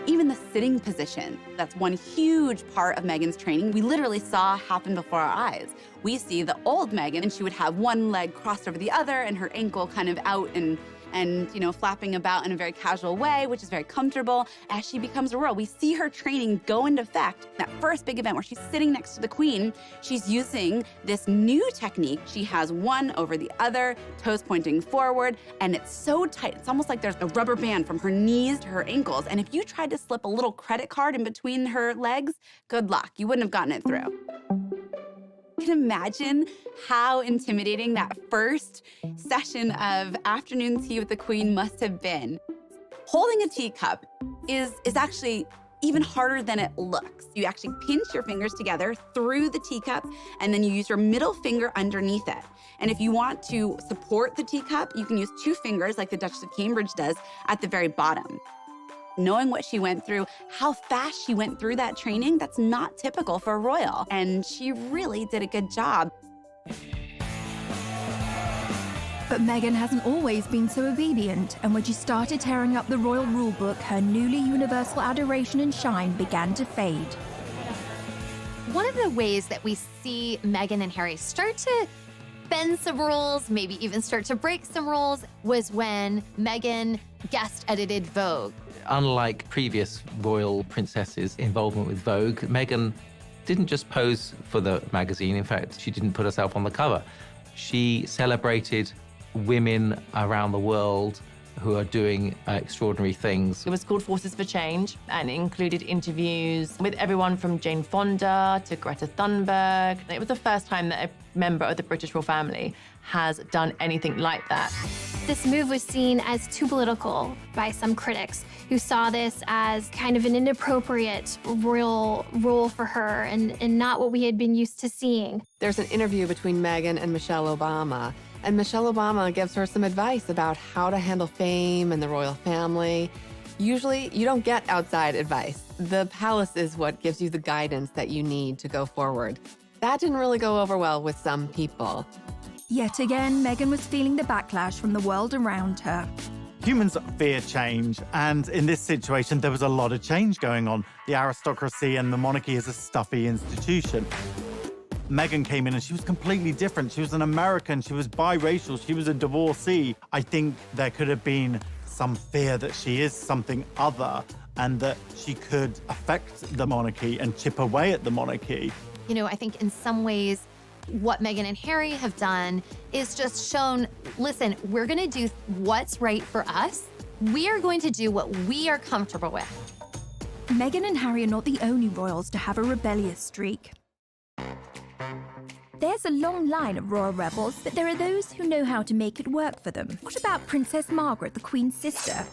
Even the sitting position, that's one huge part of Meghan's training, we literally saw happen before our eyes. We see the old Meghan, and she would have one leg crossed over the other and her ankle kind of out and flapping about in a very casual way, which is very comfortable. As she becomes a royal, we see her training go into effect. That first big event where she's sitting next to the Queen, she's using this new technique. She has one over the other, toes pointing forward, and it's so tight. It's almost like there's a rubber band from her knees to her ankles. And if you tried to slip a little credit card in between her legs, good luck. You wouldn't have gotten it through. You can imagine how intimidating that first session of afternoon tea with the Queen must have been. Holding a teacup is actually even harder than it looks. You actually pinch your fingers together through the teacup, and then you use your middle finger underneath it. And if you want to support the teacup, you can use 2 fingers like the Duchess of Cambridge does at the very bottom. Knowing what she went through, how fast she went through that training, that's not typical for a royal. And she really did a good job. But Meghan hasn't always been so obedient, and when she started tearing up the royal rulebook, her newly universal adoration and shine began to fade. One of the ways that we see Meghan and Harry start to bend some rules, maybe even start to break some rules, was when Meghan guest edited Vogue. Unlike previous royal princesses' involvement with Vogue, Meghan didn't just pose for the magazine. In fact, she didn't put herself on the cover. She celebrated women around the world who are doing extraordinary things. It was called Forces for Change, and it included interviews with everyone from Jane Fonda to Greta Thunberg. It was the first time that a member of the British royal family has done anything like that. This move was seen as too political by some critics who saw this as kind of an inappropriate royal role for her and not what we had been used to seeing. There's an interview between Meghan and Michelle Obama, and Michelle Obama gives her some advice about how to handle fame and the royal family. Usually, you don't get outside advice. The palace is what gives you the guidance that you need to go forward. That didn't really go over well with some people. Yet again, Meghan was feeling the backlash from the world around her. Humans fear change, and in this situation, there was a lot of change going on. The aristocracy and the monarchy is a stuffy institution. Meghan came in and she was completely different. She was an American, she was biracial, she was a divorcee. I think there could have been some fear that she is something other and that she could affect the monarchy and chip away at the monarchy. You know, I think in some ways, what Meghan and Harry have done is just shown, listen, we're gonna do what's right for us. We are going to do what we are comfortable with. Meghan and Harry are not the only royals to have a rebellious streak. There's a long line of royal rebels, but there are those who know how to make it work for them. What about Princess Margaret, the Queen's sister?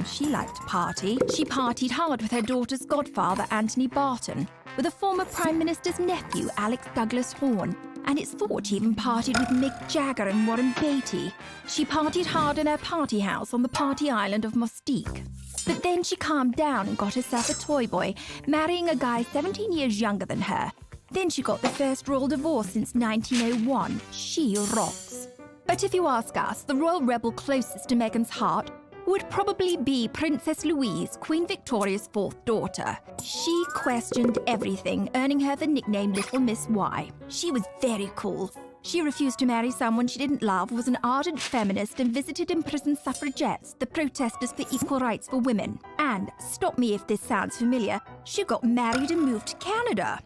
She liked to party. She partied hard with her daughter's godfather, Anthony Barton, with a former Prime Minister's nephew, Alex Douglas Horne, and it's thought she even partied with Mick Jagger and Warren Beatty. She partied hard in her party house on the party island of Mustique. But then she calmed down and got herself a toy boy, marrying a guy 17 years younger than her. Then she got the first royal divorce since 1901. She rocks. But if you ask us, the royal rebel closest to Meghan's heart would probably be Princess Louise, Queen Victoria's 4th daughter. She questioned everything, earning her the nickname Little Miss Y. She was very cool. She refused to marry someone she didn't love, was an ardent feminist, and visited imprisoned suffragettes, the protesters for equal rights for women. And, stop me if this sounds familiar, she got married and moved to Canada.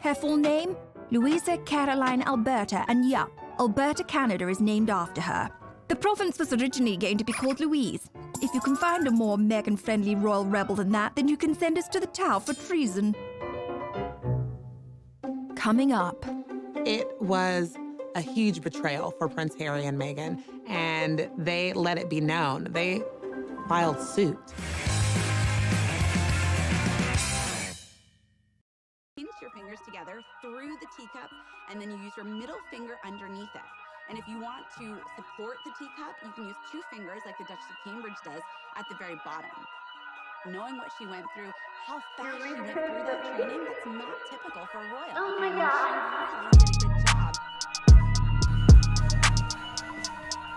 Her full name? Louisa Caroline Alberta, and yup, Alberta, Canada is named after her. The province was originally going to be called Louise. If you can find a more Meghan-friendly royal rebel than that, then you can send us to the Tower for treason. Coming up. It was a huge betrayal for Prince Harry and Meghan, and they let it be known. They filed suit. Pinch your fingers together through the teacup, and then you use your middle finger underneath it. And if you want to support the teacup, you can use 2 fingers like the Duchess of Cambridge does at the very bottom. Knowing what she went through, how fast she went through that training, that's not typical for a royal. Oh my And God. she really did a good job.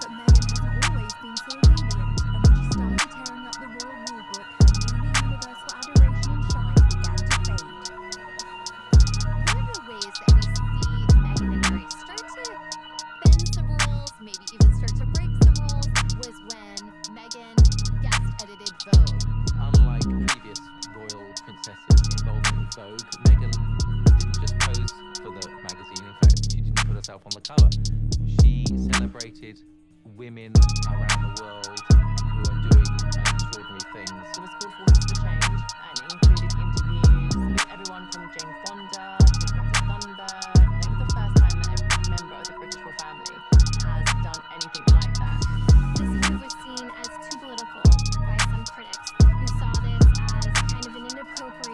But Meghan hasn't always been so obedient, and when she started tearing up the royal rulebook, her newly universal adoration and shine began to fade. One of the ways that we see Meghan and Harry start to bend some rules, maybe even start to break some rules, was when Meghan guest edited Vogue. Unlike previous royal princesses involved with Vogue, Meghan didn't just pose for the magazine. In fact, she didn't put herself on the cover. She celebrated women around the world who are doing extraordinary things. It was called Forces for Change, and it included interviews with everyone from Jane Fonda to Greta Thunberg. It was the first time that a member of the British royal family has done anything like that. This move was seen as too political by some critics who saw this as kind of an inappropriate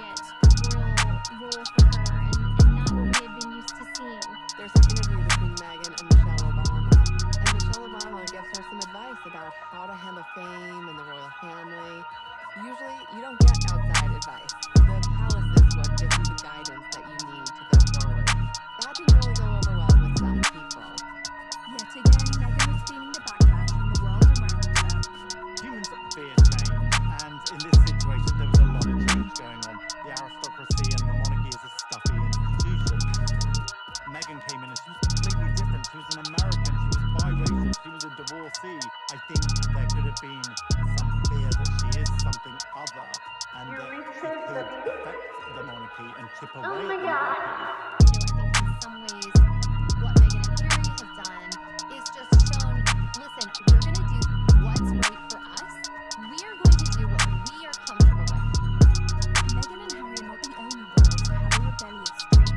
and that she could affect the monarchy and chip away at the monarchy. In some ways, what Meghan and Harry have done is just shown, listen, we're going to do what's right for us. We are going to do what we are comfortable with. Meghan and Harry are not the only royals to have a rebellious streak.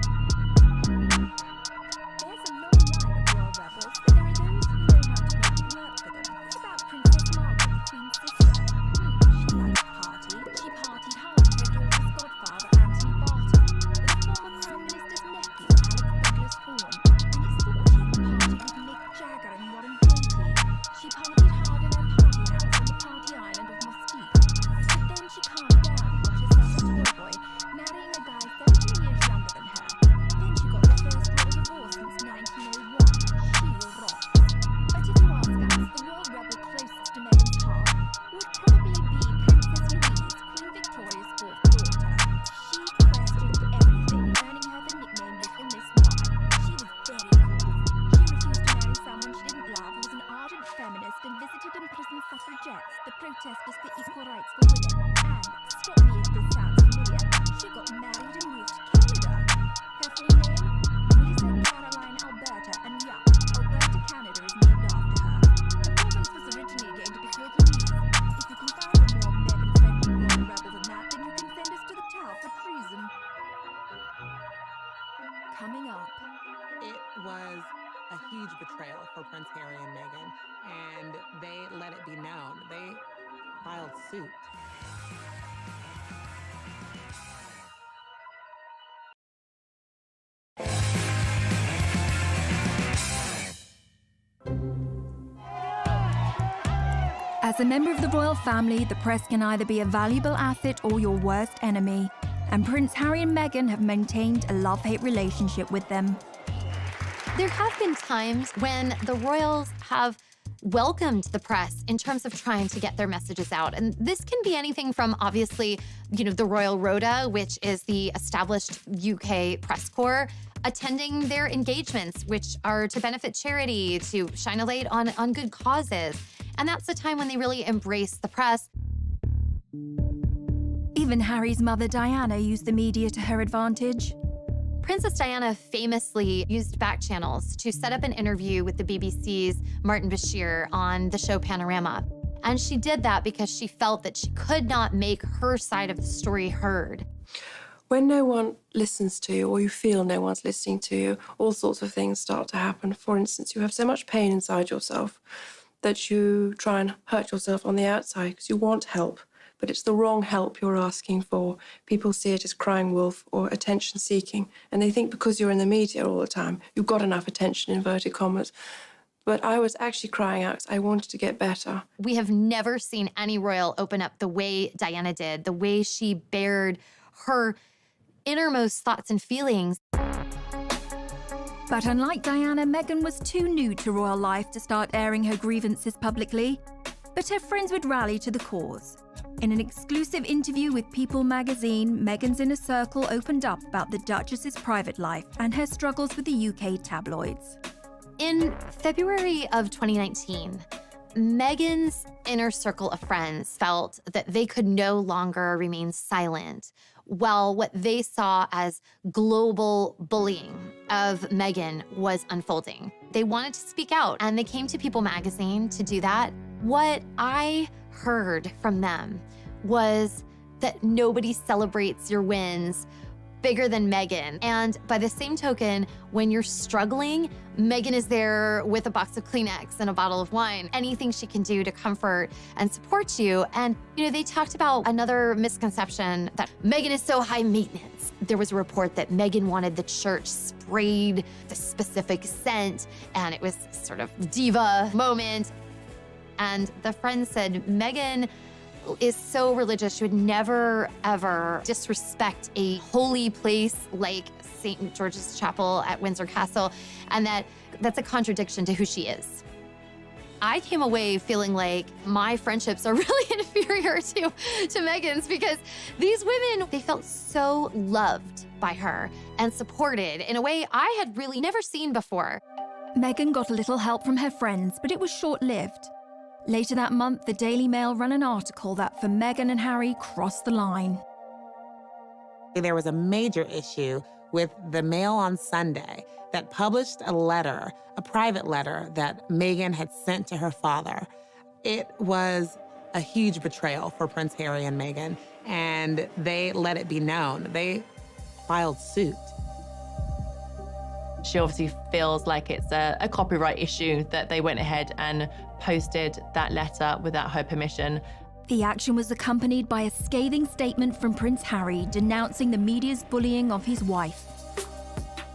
There's a long line of royal rebels, but there are those who know how to make it work for them. It's about Princess Margaret, the Queen's sister. She likes to party. She partied hard with her daughter's godfather, Anthony Barton, with the former Prime Minister's nephew, Alex Douglas Horn. And it's thought she had partied with Mick Jagger and Warren Beatty. She partied hard in her party house on the party island of Mustique. But then she calmed down and got herself a toy boy, marrying a guy 17 years younger than her. Then she got her first royal divorce since 1901. She rocks. But if you ask us, the royal rebel closest to Meghan's heart would probably be Princess Louise, Queen Victoria's fourth daughter. She questioned everything, earning her the nickname Little Miss Y. She was very cool. She refused to marry someone she didn't love, was an ardent feminist, and visited imprisoned suffragettes, the protesters for equal rights for women. And, stop me if this sounds familiar, she got married and moved to Canada. Her full name? Lisa Caroline Alberta, and yeah, Alberta, Canada is named after her. The province was originally going to be called Louise. If you can find a more Meghan-friendly royal rebel than that, then you can send us to the Tower for treason. Coming up. It was a huge betrayal for Prince Harry and Meghan, and they let it be known. They filed suit. As a member of the royal family, the press can either be a valuable asset or your worst enemy. And Prince Harry and Meghan have maintained a love-hate relationship with them. There have been times when the royals have welcomed the press in terms of trying to get their messages out. And this can be anything from, obviously, the Royal Rota, which is the established UK press corps, attending their engagements, which are to benefit charity, to shine a light on good causes. And that's the time when they really embrace the press. Even Harry's mother, Diana, used the media to her advantage. Princess Diana famously used back channels to set up an interview with the BBC's Martin Bashir on the show Panorama. And she did that because she felt that she could not make her side of the story heard. When no one listens to you, or you feel no one's listening to you, all sorts of things start to happen. For instance, you have so much pain inside yourself that you try and hurt yourself on the outside because you want help, but it's the wrong help you're asking for. People see it as crying wolf or attention seeking, and they think because you're in the media all the time, you've got enough attention, inverted commas. But I was actually crying out because I wanted to get better. We have never seen any royal open up the way Diana did, the way she bared her innermost thoughts and feelings. But unlike Diana, Meghan was too new to royal life to start airing her grievances publicly. But her friends would rally to the cause. In an exclusive interview with People magazine, Meghan's inner circle opened up about the Duchess's private life and her struggles with the UK tabloids. In February of 2019, Meghan's inner circle of friends felt that they could no longer remain silent while what they saw as global bullying of Meghan was unfolding. They wanted to speak out, and they came to People magazine to do that. What I heard from them was that nobody celebrates your wins bigger than Meghan. And by the same token, when you're struggling, Meghan is there with a box of Kleenex and a bottle of wine, anything she can do to comfort and support you. And, they talked about another misconception that Meghan is so high maintenance. There was a report that Meghan wanted the church sprayed the specific scent, and it was sort of diva moment. And the friend said, Meghan is so religious, she would never, ever disrespect a holy place like St. George's Chapel at Windsor Castle, and that's a contradiction to who she is. I came away feeling like my friendships are really inferior to Meghan's, because these women, they felt so loved by her and supported in a way I had really never seen before. Meghan got a little help from her friends, but it was short-lived. Later that month, the Daily Mail ran an article that for Meghan and Harry crossed the line. There was a major issue with the Mail on Sunday that published a letter, a private letter that Meghan had sent to her father. It was a huge betrayal for Prince Harry and Meghan, and they let it be known. They filed suit. She obviously feels like it's a copyright issue that they went ahead and posted that letter without her permission. The action was accompanied by a scathing statement from Prince Harry denouncing the media's bullying of his wife.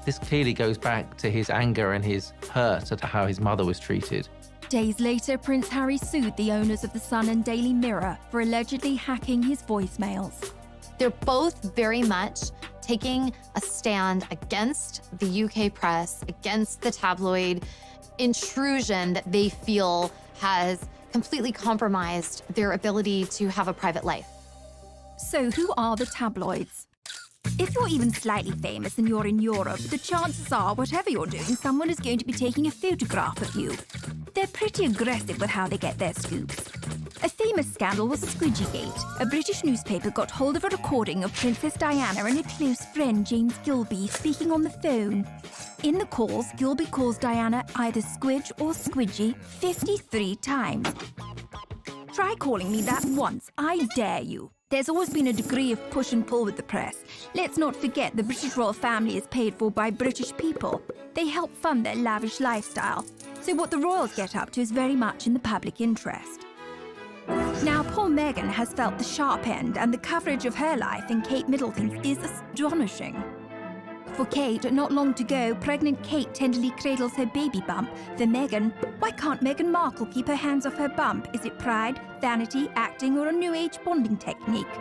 This clearly goes back to his anger and his hurt at how his mother was treated. Days later, Prince Harry sued the owners of The Sun and Daily Mirror for allegedly hacking his voicemails. They're both very much taking a stand against the UK press, against the tabloid intrusion that they feel has completely compromised their ability to have a private life. So who are the tabloids? If you're even slightly famous and you're in Europe, the chances are, whatever you're doing, someone is going to be taking a photograph of you. They're pretty aggressive with how they get their scoops. A famous scandal was Squidgygate. A British newspaper got hold of a recording of Princess Diana and her close friend James Gilby speaking on the phone. In the calls, Gilby calls Diana either Squidge or Squidgy 53 times. Try calling me that once, I dare you. There's always been a degree of push and pull with the press. Let's not forget the British royal family is paid for by British people. They help fund their lavish lifestyle. So what the royals get up to is very much in the public interest. Now, poor Meghan has felt the sharp end, and the coverage of her life in Kate Middleton's is astonishing. For Kate, not long to go, pregnant Kate tenderly cradles her baby bump. For Meghan, why can't Meghan Markle keep her hands off her bump? Is it pride, vanity, acting, or a new age bonding technique?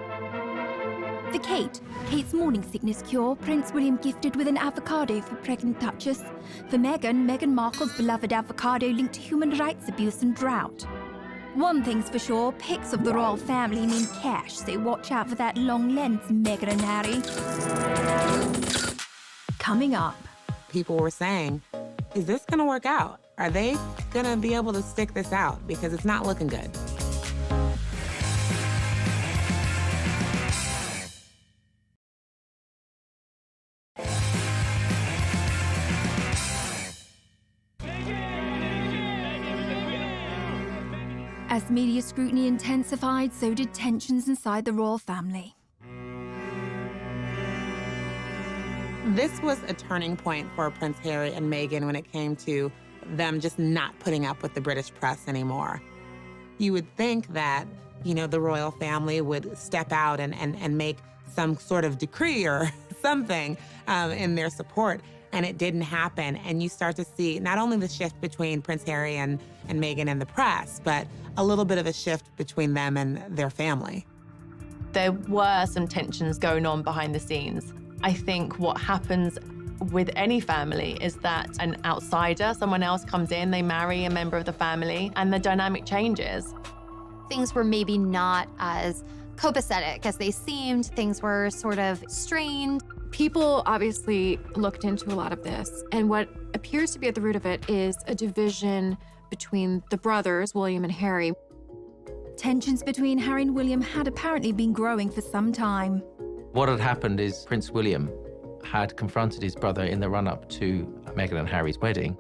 For Kate, Kate's morning sickness cure, Prince William gifted with an avocado for pregnant Duchess. For Meghan, Meghan Markle's beloved avocado linked to human rights abuse and drought. One thing's for sure, pics of the royal family mean cash, so watch out for that long lens, Meghan and Harry. Coming up. People were saying, is this gonna work out? Are they gonna be able to stick this out? Because it's not looking good. As media scrutiny intensified, so did tensions inside the royal family. This was a turning point for Prince Harry and Meghan when it came to them just not putting up with the British press anymore. You would think that, you know, the royal family would step out and make some sort of decree or something in their support, and it didn't happen. And you start to see not only the shift between Prince Harry and Meghan and the press, but a little bit of a shift between them and their family. There were some tensions going on behind the scenes. I think what happens with any family is that an outsider, someone else comes in, they marry a member of the family, and the dynamic changes. Things were maybe not as copacetic as they seemed. Things were sort of strained. People obviously looked into a lot of this, and what appears to be at the root of it is a division between the brothers, William and Harry. Tensions between Harry and William had apparently been growing for some time. What had happened is Prince William had confronted his brother in the run-up to Meghan and Harry's wedding.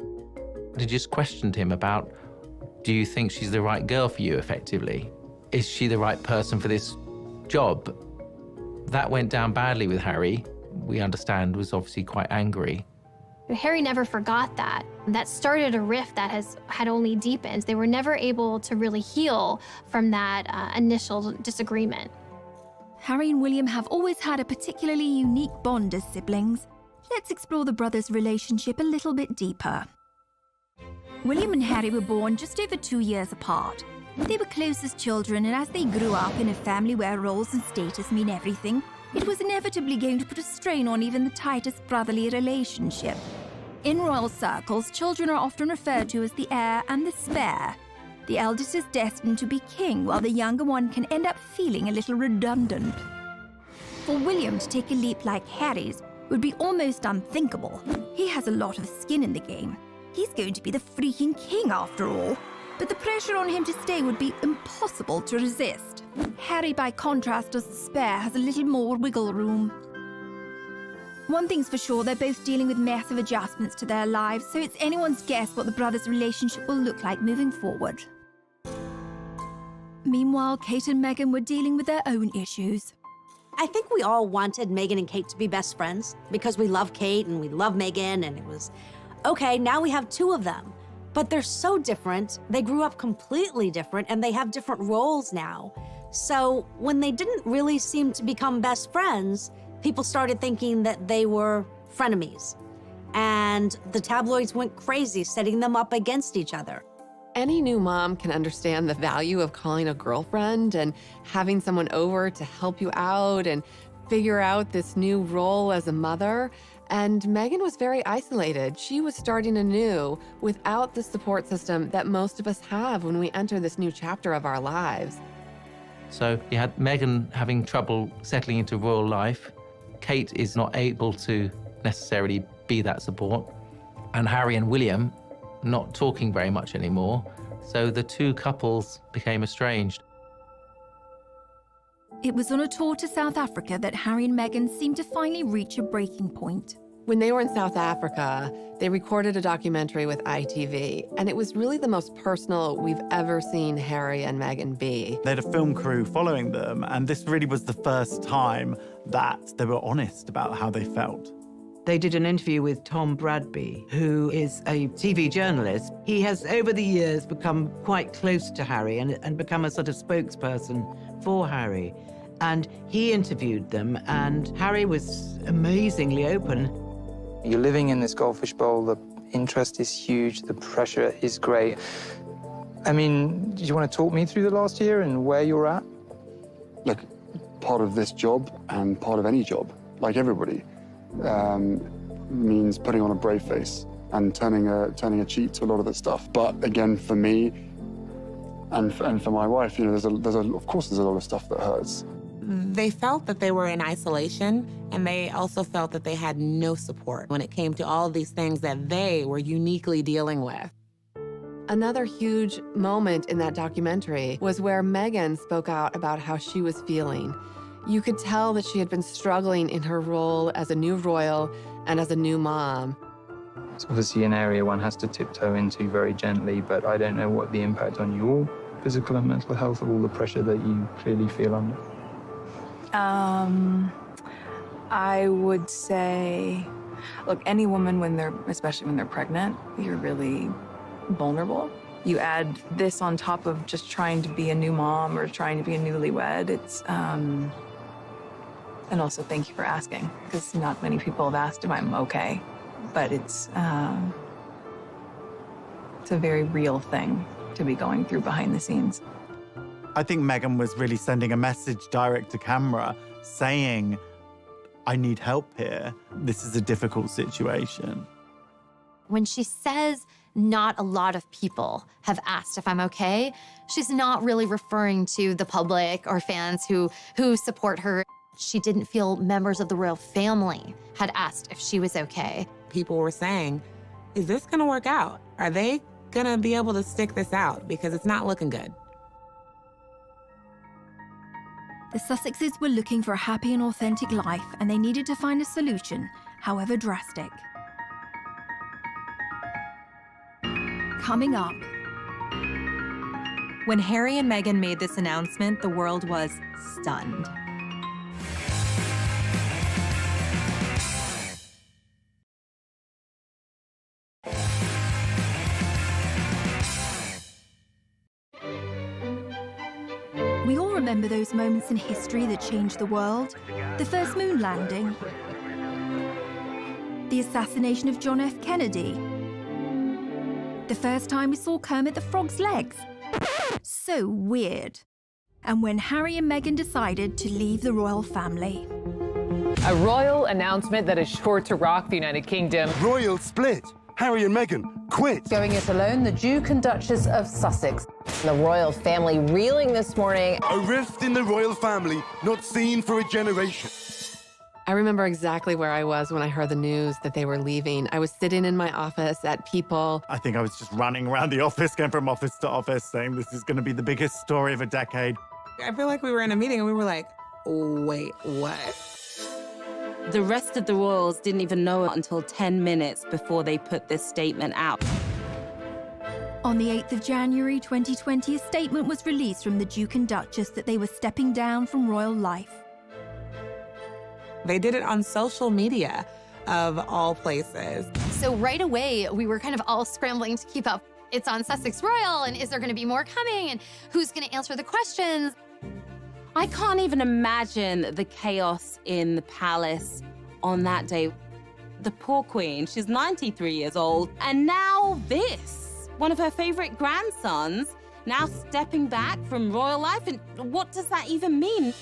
And he just questioned him about, do you think she's the right girl for you, effectively? Is she the right person for this job? That went down badly with Harry. We understand was obviously quite angry. Harry never forgot that. That started a rift that had only deepened. They were never able to really heal from that initial disagreement. Harry and William have always had a particularly unique bond as siblings. Let's explore the brothers' relationship a little bit deeper. William and Harry were born just over 2 years apart. They were close as children, and as they grew up in a family where roles and status mean everything, it was inevitably going to put a strain on even the tightest brotherly relationship. In royal circles, children are often referred to as the heir and the spare. The eldest is destined to be king, while the younger one can end up feeling a little redundant. For William to take a leap like Harry's would be almost unthinkable. He has a lot of skin in the game. He's going to be the freaking king after all. but the pressure on him to stay would be impossible to resist. Harry, by contrast, does spare, has a little more wiggle room. One thing's for sure, they're both dealing with massive adjustments to their lives, so it's anyone's guess what the brothers' relationship will look like moving forward. Meanwhile, Kate and Meghan were dealing with their own issues. I think we all wanted Meghan and Kate to be best friends because we love Kate and we love Meghan, and it was, okay, now we have two of them. But they're so different. They grew up completely different and they have different roles now. So when they didn't really seem to become best friends, people started thinking that they were frenemies. And the tabloids went crazy, setting them up against each other. Any new mom can understand the value of calling a girlfriend and having someone over to help you out and figure out this new role as a mother. And Meghan was very isolated. She was starting anew without the support system that most of us have when we enter this new chapter of our lives. So you had Meghan having trouble settling into royal life. Kate is not able to necessarily be that support. And Harry and William not talking very much anymore. So the two couples became estranged. It was on a tour to South Africa that Harry and Meghan seemed to finally reach a breaking point. When they were in South Africa, they recorded a documentary with ITV, and it was really the most personal we've ever seen Harry and Meghan be. They had a film crew following them, and this really was the first time that they were honest about how they felt. They did an interview with Tom Bradby, who is a TV journalist. He has, over the years, become quite close to Harry and become a sort of spokesperson for Harry. And he interviewed them, and Harry was amazingly open. You're living in this goldfish bowl, the interest is huge, the pressure is great. I mean, do you want to talk me through the last year and where you're at? Look, part of this job and part of any job, like everybody, means putting on a brave face and turning a cheek to a lot of the stuff. But again, for me and for my wife, you know, of course there's a lot of stuff that hurts. They felt that they were in isolation, and they also felt that they had no support when it came to all of these things that they were uniquely dealing with. Another huge moment in that documentary was where Meghan spoke out about how she was feeling. You could tell that she had been struggling in her role as a new royal and as a new mom. It's obviously an area one has to tiptoe into very gently, but I don't know what the impact on your physical and mental health of all the pressure that you clearly feel under. I would say, look, any woman, especially when they're pregnant, you're really vulnerable. You add this on top of just trying to be a new mom or trying to be a newlywed. And also thank you for asking, because not many people have asked if I'm okay, but it's a very real thing to be going through behind the scenes. I think Meghan was really sending a message direct to camera saying, I need help here. This is a difficult situation. When she says not a lot of people have asked if I'm okay, she's not really referring to the public or fans who support her. She didn't feel members of the royal family had asked if she was okay. People were saying, is this gonna work out? Are they gonna be able to stick this out? Because it's not looking good. The Sussexes were looking for a happy and authentic life, and they needed to find a solution, however drastic. Coming up. When Harry and Meghan made this announcement, the world was stunned. We all remember those moments in history that changed the world. The first moon landing. The assassination of John F. Kennedy. The first time we saw Kermit the Frog's legs. So weird. And when Harry and Meghan decided to leave the royal family. A royal announcement that is sure to rock the United Kingdom. Royal split. Harry and Meghan quit. Going it alone, the Duke and Duchess of Sussex. The royal family reeling this morning. A rift in the royal family not seen for a generation. I remember exactly where I was when I heard the news that they were leaving. I was sitting in my office at People. I think I was just running around the office, going from office to office, saying this is going to be the biggest story of a decade. I feel like we were in a meeting and we were like, wait, what? The rest of the royals didn't even know it until 10 minutes before they put this statement out. On the 8th of January 2020, a statement was released from the Duke and Duchess that they were stepping down from royal life. They did it on social media, of all places. So right away, we were kind of all scrambling to keep up. It's on Sussex Royal, and is there going to be more coming? And who's going to answer the questions? I can't even imagine the chaos in the palace on that day. The poor queen, she's 93 years old, and now this. One of her favorite grandsons now stepping back from royal life, and what does that even mean?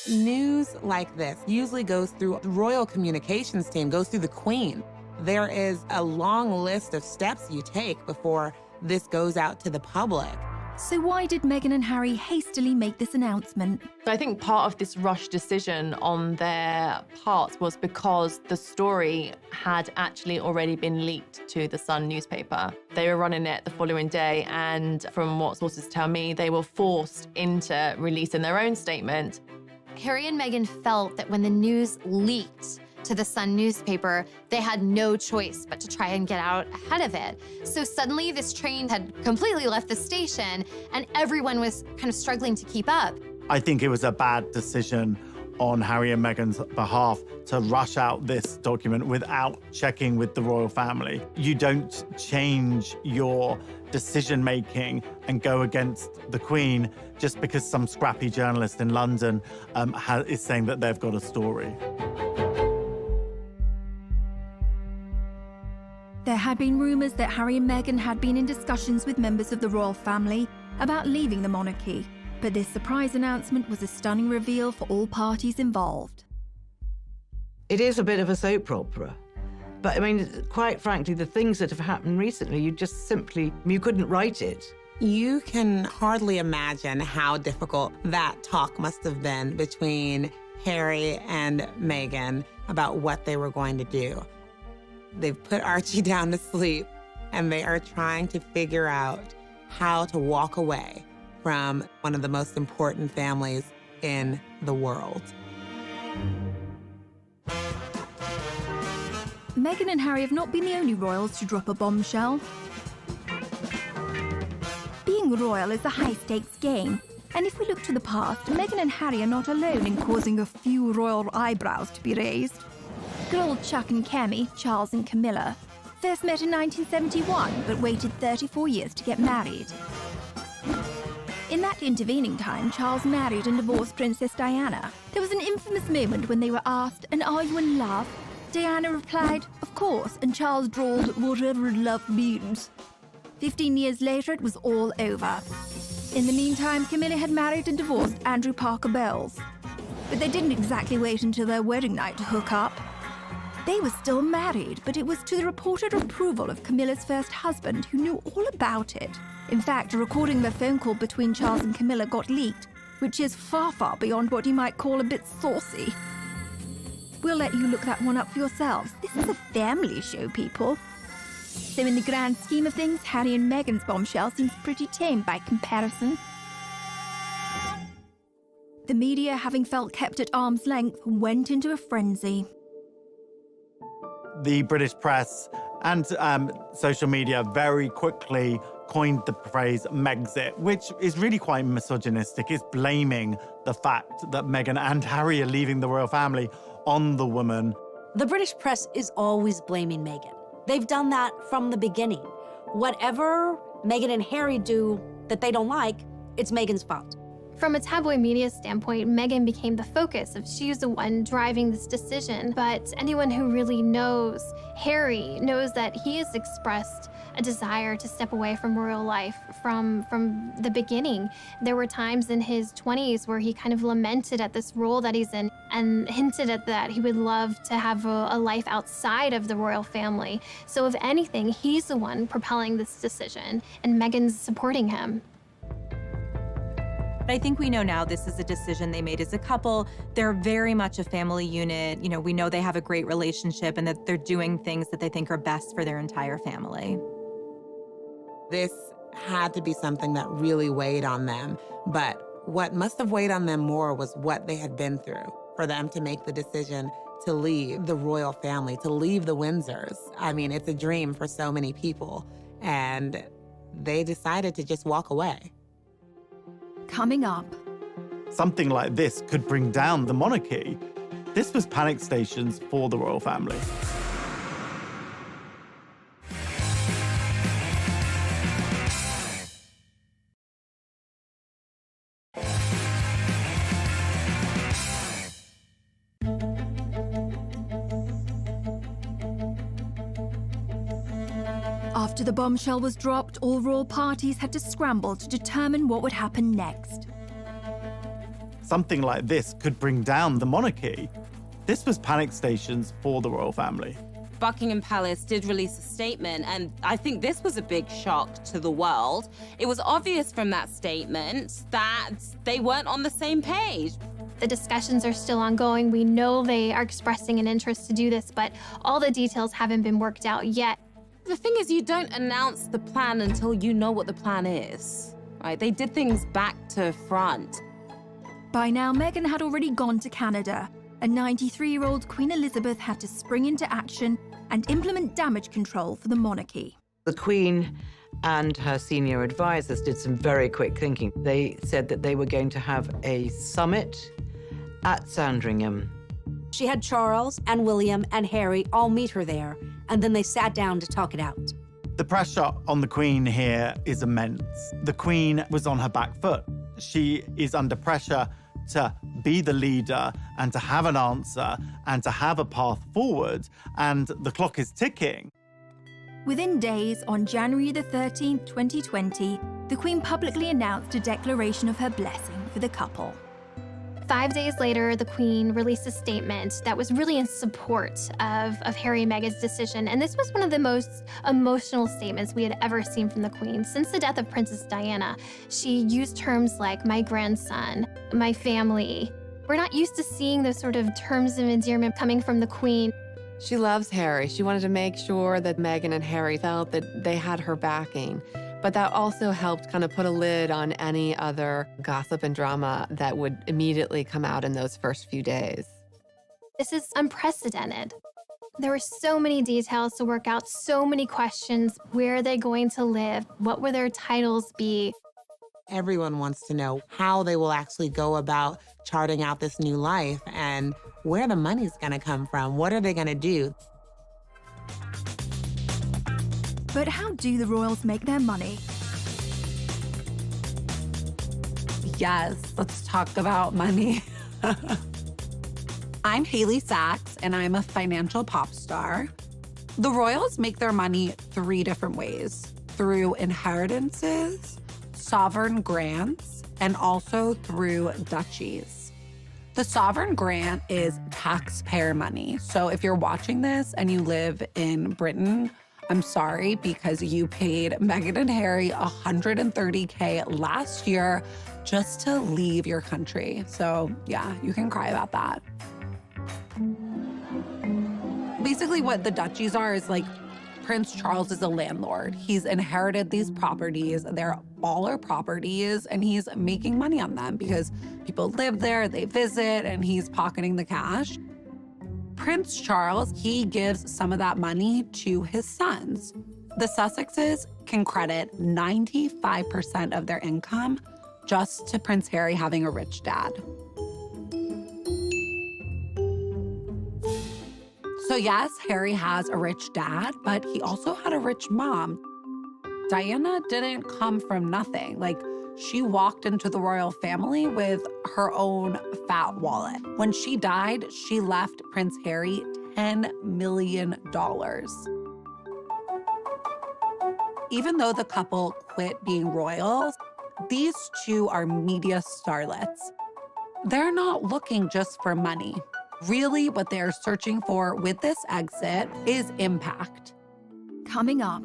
News like this usually goes through the royal communications team, goes through the queen. There is a long list of steps you take before this goes out to the public. So why did Meghan and Harry hastily make this announcement? I think part of this rush decision on their part was because the story had actually already been leaked to the Sun newspaper. They were running it the following day, and from what sources tell me, they were forced into releasing their own statement. Harry and Meghan felt that when the news leaked to the Sun newspaper, they had no choice but to try and get out ahead of it. So suddenly this train had completely left the station and everyone was kind of struggling to keep up. I think it was a bad decision on Harry and Meghan's behalf to rush out this document without checking with the royal family. You don't change your decision-making and go against the Queen just because some scrappy journalist in London is saying that they've got a story. There had been rumours that Harry and Meghan had been in discussions with members of the royal family about leaving the monarchy, but this surprise announcement was a stunning reveal for all parties involved. It is a bit of a soap opera. But I mean, quite frankly, the things that have happened recently, you couldn't write it. You can hardly imagine how difficult that talk must have been between Harry and Meghan about what they were going to do. They've put Archie down to sleep, and they are trying to figure out how to walk away from one of the most important families in the world. Meghan and Harry have not been the only royals to drop a bombshell. Being royal is a high-stakes game, and if we look to the past, Meghan and Harry are not alone in causing a few royal eyebrows to be raised. Good old Chuck and Cammy, Charles and Camilla, first met in 1971, but waited 34 years to get married. In that intervening time, Charles married and divorced Princess Diana. There was an infamous moment when they were asked, "And are you in love?" Diana replied, "Of course," and Charles drawled, "Whatever love means." 15 years later, it was all over. In the meantime, Camilla had married and divorced Andrew Parker Bowles. But they didn't exactly wait until their wedding night to hook up. They were still married, but it was to the reported approval of Camilla's first husband, who knew all about it. In fact, a recording of a phone call between Charles and Camilla got leaked, which is far, far beyond what you might call a bit saucy. We'll let you look that one up for yourselves. This is a family show, people. So in the grand scheme of things, Harry and Meghan's bombshell seems pretty tame by comparison. The media, having felt kept at arm's length, went into a frenzy. The British press and social media very quickly coined the phrase Megxit, which is really quite misogynistic. It's blaming the fact that Meghan and Harry are leaving the royal family on the woman. The British press is always blaming Meghan. They've done that from the beginning. Whatever Meghan and Harry do that they don't like, it's Meghan's fault. From a tabloid media standpoint, Meghan became the focus of she's the one driving this decision. But anyone who really knows Harry knows that he has expressed a desire to step away from royal life from the beginning. There were times in his 20s where he kind of lamented at this role that he's in and hinted at that he would love to have a life outside of the royal family. So if anything, he's the one propelling this decision, and Meghan's supporting him. I think we know now this is a decision they made as a couple. They're very much a family unit. You know, we know they have a great relationship and that they're doing things that they think are best for their entire family. This had to be something that really weighed on them. But what must have weighed on them more was what they had been through for them to make the decision to leave the royal family, to leave the Windsors. I mean, it's a dream for so many people. And they decided to just walk away. Coming up. Something like this could bring down the monarchy. This was panic stations for the royal family. After the bombshell was dropped, all royal parties had to scramble to determine what would happen next. Something like this could bring down the monarchy. This was panic stations for the royal family. Buckingham Palace did release a statement, and I think this was a big shock to the world. It was obvious from that statement that they weren't on the same page. The discussions are still ongoing. We know they are expressing an interest to do this, but all the details haven't been worked out yet. The thing is, you don't announce the plan until you know what the plan is, right? They did things back to front. By now, Meghan had already gone to Canada, and 93-year-old Queen Elizabeth had to spring into action and implement damage control for the monarchy. The Queen and her senior advisors did some very quick thinking. They said that they were going to have a summit at Sandringham. She had Charles and William and Harry all meet her there, and then they sat down to talk it out. The pressure on the Queen here is immense. The Queen was on her back foot. She is under pressure to be the leader and to have an answer and to have a path forward, and the clock is ticking. Within days, on January the 13th, 2020, the Queen publicly announced a declaration of her blessing for the couple. 5 days later, the Queen released a statement that was really in support of Harry and Meghan's decision. And this was one of the most emotional statements we had ever seen from the Queen. Since the death of Princess Diana, she used terms like my grandson, my family. We're not used to seeing those sort of terms of endearment coming from the Queen. She loves Harry. She wanted to make sure that Meghan and Harry felt that they had her backing. But that also helped kind of put a lid on any other gossip and drama that would immediately come out in those first few days. This is unprecedented. There were so many details to work out, so many questions. Where are they going to live? What will their titles be? Everyone wants to know how they will actually go about charting out this new life and where the money's going to come from. What are they going to do? But how do the royals make their money? Yes, let's talk about money. I'm Haley Sachs, and I'm a financial pop star. The royals make their money 3 different ways: through inheritances, sovereign grants, and also through duchies. The sovereign grant is taxpayer money. So if you're watching this and you live in Britain, I'm sorry, because you paid Meghan and Harry $130K last year just to leave your country. So yeah, you can cry about that. Basically what the duchies are is like Prince Charles is a landlord. He's inherited these properties. They're all our properties, and he's making money on them because people live there, they visit, and he's pocketing the cash. Prince Charles, he gives some of that money to his sons. The Sussexes can credit 95% of their income just to Prince Harry having a rich dad. So yes, Harry has a rich dad, but he also had a rich mom. Diana didn't come from nothing. Like, she walked into the royal family with her own fat wallet. When she died, she left Prince Harry $10 million. Even though the couple quit being royals, these two are media starlets. They're not looking just for money. Really, what they're searching for with this exit is impact. Coming up.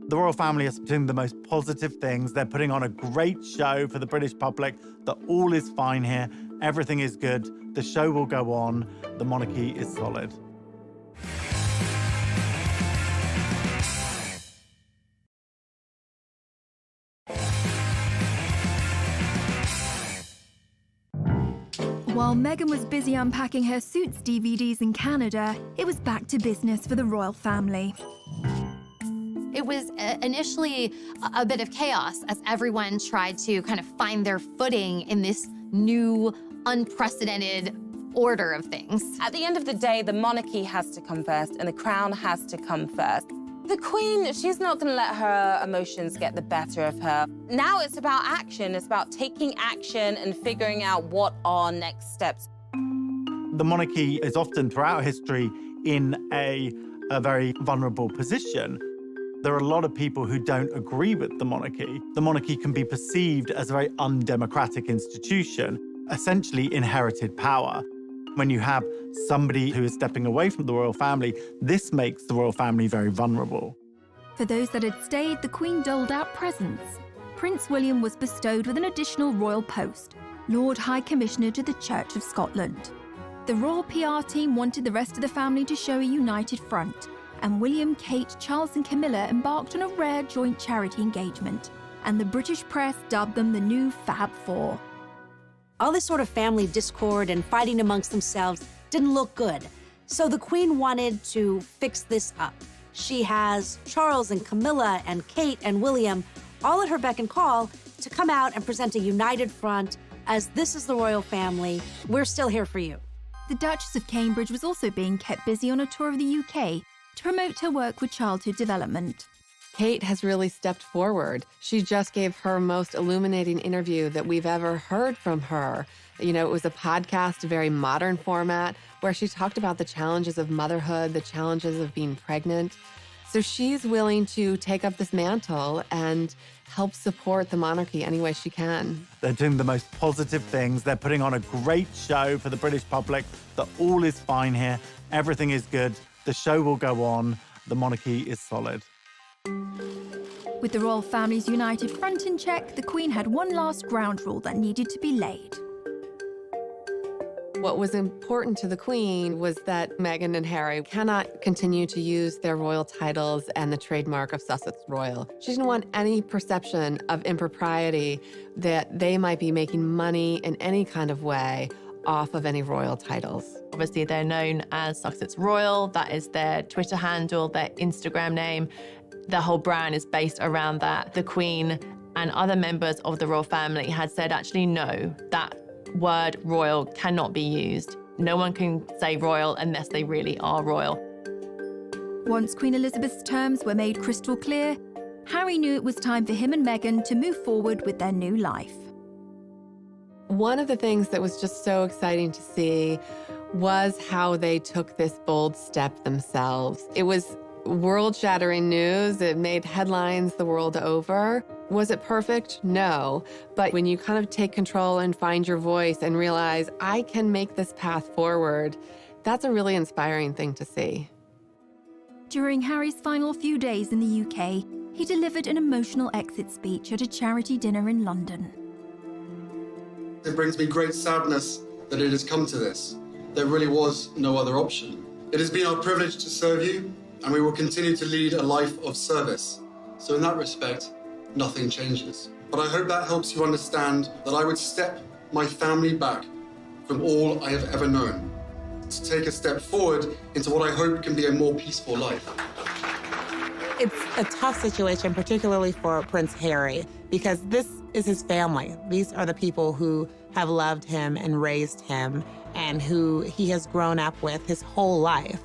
The royal family is doing the most positive things. They're putting on a great show for the British public that all is fine here, everything is good, the show will go on, the monarchy is solid. While Meghan was busy unpacking her Suits DVDs in Canada, it was back to business for the royal family. It was initially a bit of chaos as everyone tried to kind of find their footing in this new, unprecedented order of things. At the end of the day, the monarchy has to come first and the crown has to come first. The Queen, she's not going to let her emotions get the better of her. Now it's about action. It's about taking action and figuring out what are next steps. The monarchy is often, throughout history, in a very vulnerable position. There are a lot of people who don't agree with the monarchy. The monarchy can be perceived as a very undemocratic institution, essentially inherited power. When you have somebody who is stepping away from the royal family, this makes the royal family very vulnerable. For those that had stayed, the Queen doled out presents. Prince William was bestowed with an additional royal post, Lord High Commissioner to the Church of Scotland. The royal PR team wanted the rest of the family to show a united front, and William, Kate, Charles and Camilla embarked on a rare joint charity engagement, and the British press dubbed them the new Fab Four. All this sort of family discord and fighting amongst themselves didn't look good. So the Queen wanted to fix this up. She has Charles and Camilla and Kate and William all at her beck and call to come out and present a united front as this is the royal family. We're still here for you. The Duchess of Cambridge was also being kept busy on a tour of the UK to promote her work with childhood development. Kate has really stepped forward. She just gave her most illuminating interview that we've ever heard from her. You know, it was a podcast, a very modern format, where she talked about the challenges of motherhood, the challenges of being pregnant. So she's willing to take up this mantle and help support the monarchy any way she can. They're doing the most positive things. They're putting on a great show for the British public that all is fine here, everything is good, the show will go on, the monarchy is solid. With the royal family's united front in check, the Queen had one last ground rule that needed to be laid. What was important to the Queen was that Meghan and Harry cannot continue to use their royal titles and the trademark of Sussex Royal. She didn't want any perception of impropriety that they might be making money in any kind of way off of any royal titles. Obviously, they're known as Sussex Royal. That is their Twitter handle, their Instagram name. The whole brand is based around that. The Queen and other members of the royal family had said, actually, no, that word royal cannot be used. No one can say royal unless they really are royal. Once Queen Elizabeth's terms were made crystal clear, Harry knew it was time for him and Meghan to move forward with their new life. One of the things that was just so exciting to see was how they took this bold step themselves. It was world-shattering news. It made headlines the world over. Was it perfect? No. But when you kind of take control and find your voice and realize, I can make this path forward, that's a really inspiring thing to see. During Harry's final few days in the UK, he delivered an emotional exit speech at a charity dinner in London. It brings me great sadness that it has come to this. There really was no other option. It has been our privilege to serve you, and we will continue to lead a life of service. So in that respect, nothing changes. But I hope that helps you understand that I would step my family back from all I have ever known to take a step forward into what I hope can be a more peaceful life. It's a tough situation, particularly for Prince Harry, because this is his family. These are the people who have loved him and raised him and who he has grown up with his whole life.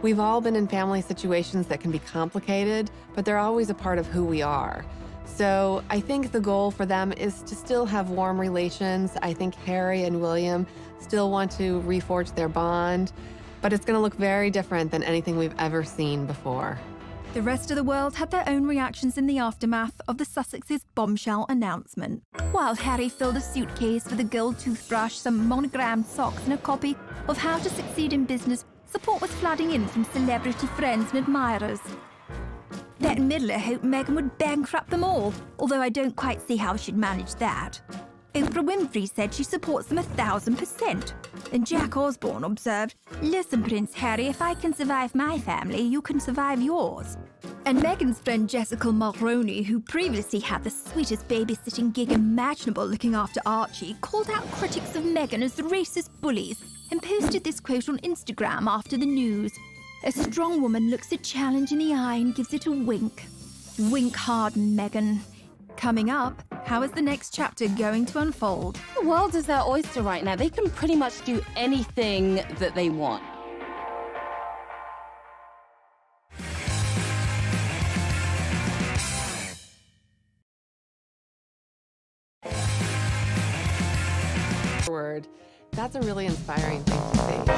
We've all been in family situations that can be complicated, but they're always a part of who we are. So I think the goal for them is to still have warm relations. I think Harry and William still want to reforge their bond, but it's going to look very different than anything we've ever seen before. The rest of the world had their own reactions in the aftermath of the Sussex's bombshell announcement. While Harry filled a suitcase with a gold toothbrush, some monogrammed socks, and a copy of How to Succeed in Business, support was flooding in from celebrity friends and admirers. Bette Midler hoped Meghan would bankrupt them all, although I don't quite see how she'd manage that. Oprah Winfrey said she supports them 1,000%. And Jack Osborne observed, "Listen, Prince Harry, if I can survive my family, you can survive yours." And Meghan's friend Jessica Mulroney, who previously had the sweetest babysitting gig imaginable looking after Archie, called out critics of Meghan as racist bullies and posted this quote on Instagram after the news. "A strong woman looks a challenge in the eye and gives it a wink. Wink hard, Meghan." Coming up, how is the next chapter going to unfold? The world is their oyster right now. They can pretty much do anything that they want. That's a really inspiring thing to see.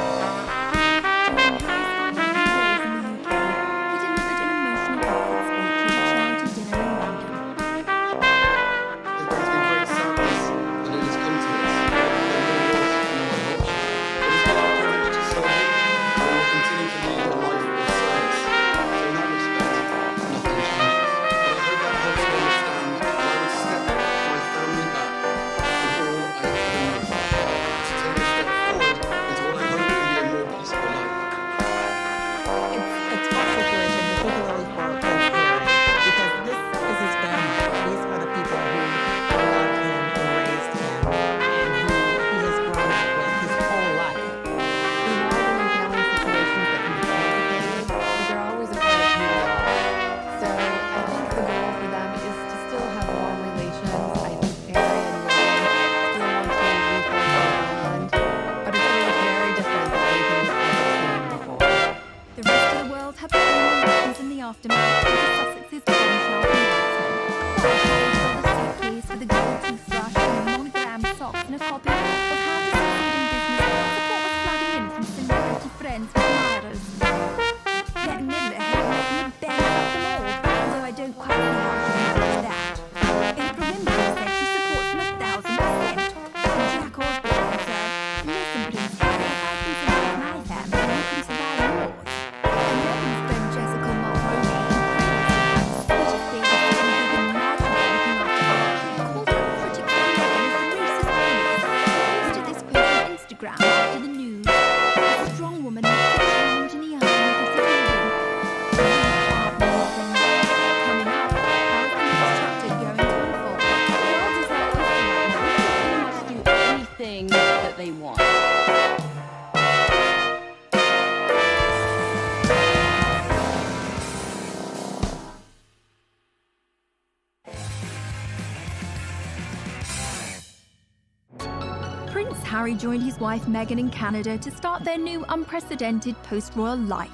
Harry joined his wife Meghan in Canada to start their new unprecedented post-royal life.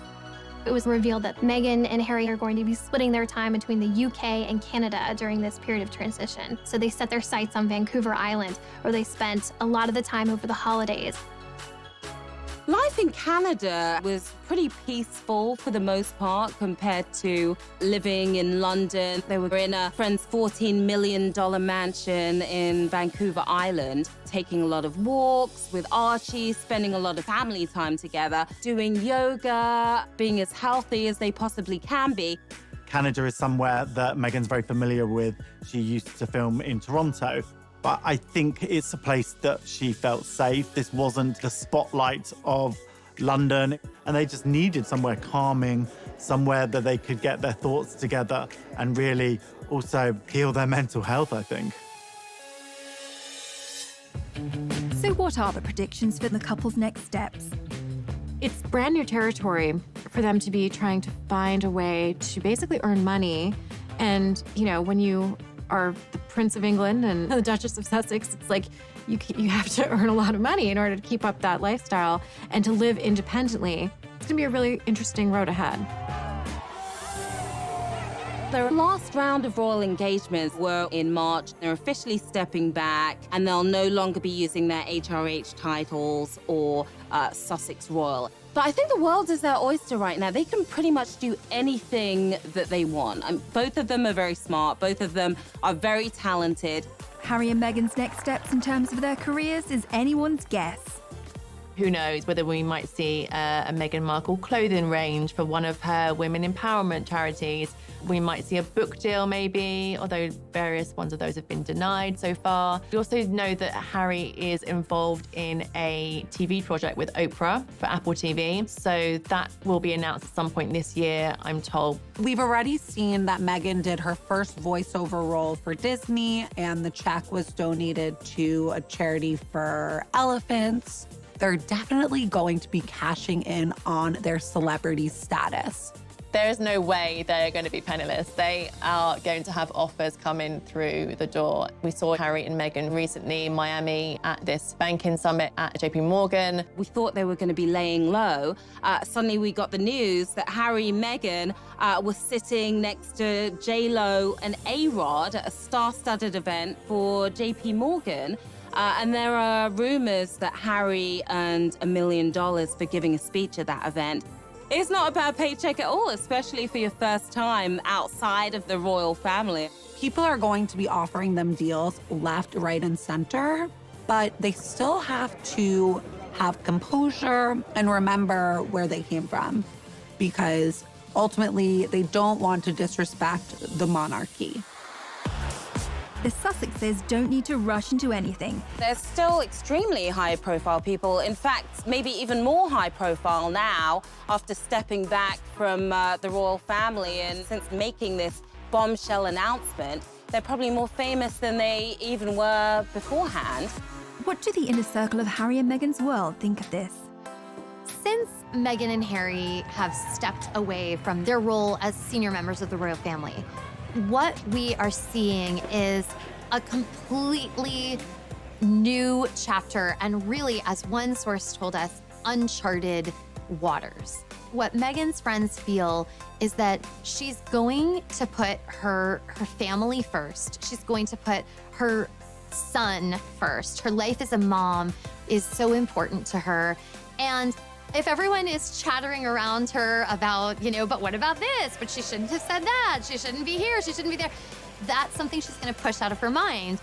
It was revealed that Meghan and Harry are going to be splitting their time between the UK and Canada during this period of transition. So they set their sights on Vancouver Island, where they spent a lot of the time over the holidays. Life in Canada was pretty peaceful for the most part compared to living in London. They were in a friend's $14 million mansion in Vancouver Island, taking a lot of walks with Archie, spending a lot of family time together, doing yoga, being as healthy as they possibly can be. Canada is somewhere that Meghan's very familiar with. She used to film in Toronto. But I think it's a place that she felt safe. This wasn't the spotlight of London, and they just needed somewhere calming, somewhere that they could get their thoughts together and really also heal their mental health, I think. So what are the predictions for the couple's next steps? It's brand new territory for them to be trying to find a way to basically earn money. And, you know, when you are the Prince of England and the Duchess of Sussex, it's like you have to earn a lot of money in order to keep up that lifestyle and to live independently. It's gonna be a really interesting road ahead. Their last round of royal engagements were in March. They're officially stepping back, and they'll no longer be using their HRH titles or Sussex Royal. But I think the world is their oyster right now. They can pretty much do anything that they want. Both of them are very smart. Both of them are very talented. Harry and Meghan's next steps in terms of their careers is anyone's guess. Who knows whether we might see a Meghan Markle clothing range for one of her women empowerment charities. We might see a book deal maybe, although various ones of those have been denied so far. We also know that Harry is involved in a TV project with Oprah for Apple TV. So that will be announced at some point this year, I'm told. We've already seen that Meghan did her first voiceover role for Disney, and the check was donated to a charity for elephants. They're definitely going to be cashing in on their celebrity status. There is no way they're going to be penniless. They are going to have offers coming through the door. We saw Harry and Meghan recently in Miami at this banking summit at JP Morgan. We thought they were going to be laying low. Suddenly we got the news that Harry and Meghan were sitting next to J-Lo and A-Rod at a star-studded event for JP Morgan. And there are rumors that Harry earned $1 million for giving a speech at that event. It's not a bad paycheck at all, especially for your first time outside of the royal family. People are going to be offering them deals left, right, and center, but they still have to have composure and remember where they came from, because ultimately they don't want to disrespect the monarchy. The Sussexes don't need to rush into anything. There's still extremely high-profile people. In fact, maybe even more high-profile now after stepping back from the royal family. And since making this bombshell announcement, they're probably more famous than they even were beforehand. What do the inner circle of Harry and Meghan's world think of this? Since Meghan and Harry have stepped away from their role as senior members of the royal family, what we are seeing is a completely new chapter, and really, as one source told us, uncharted waters. What Meghan's friends feel is that she's going to put her family first. She's going to put her son first. Her life as a mom is so important to her. And if everyone is chattering around her about, but what about this? But she shouldn't have said that. She shouldn't be here. She shouldn't be there. That's something she's going to push out of her mind.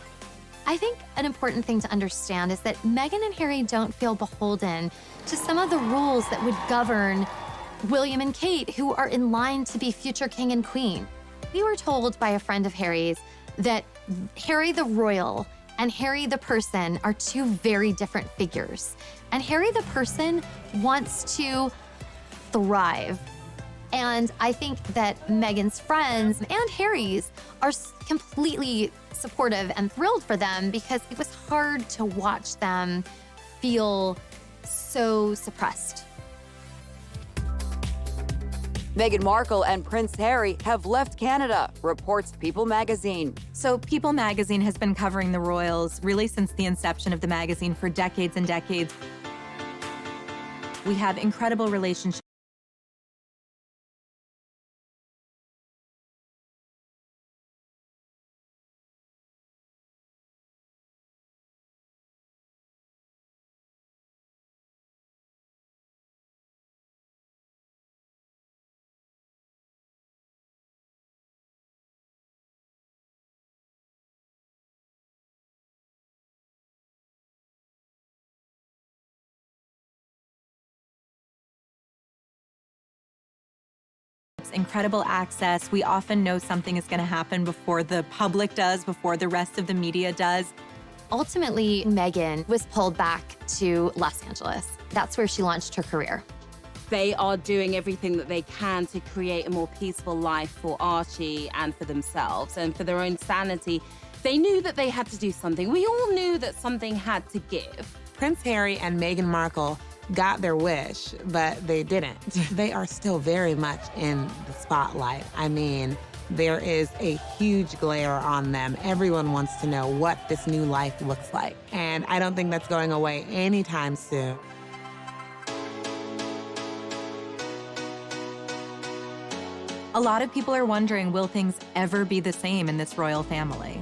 I think an important thing to understand is that Meghan and Harry don't feel beholden to some of the rules that would govern William and Kate, who are in line to be future king and queen. We were told by a friend of Harry's that Harry the royal and Harry the person are two very different figures. And Harry the person wants to thrive. And I think that Meghan's friends and Harry's are completely supportive and thrilled for them, because it was hard to watch them feel so suppressed. Meghan Markle and Prince Harry have left Canada, reports People magazine. So People magazine has been covering the royals really since the inception of the magazine for decades and decades. We have incredible relationships. Incredible access. We often know something is going to happen before the public does, before the rest of the media does. Ultimately, Meghan was pulled back to Los Angeles. That's where she launched her career. They are doing everything that they can to create a more peaceful life for Archie and for themselves and for their own sanity. They knew that they had to do something. We all knew that something had to give. Prince Harry and Meghan Markle got their wish, but they didn't. They are still very much in the spotlight. I mean, there is a huge glare on them. Everyone wants to know what this new life looks like. And I don't think that's going away anytime soon. A lot of people are wondering, will things ever be the same in this royal family?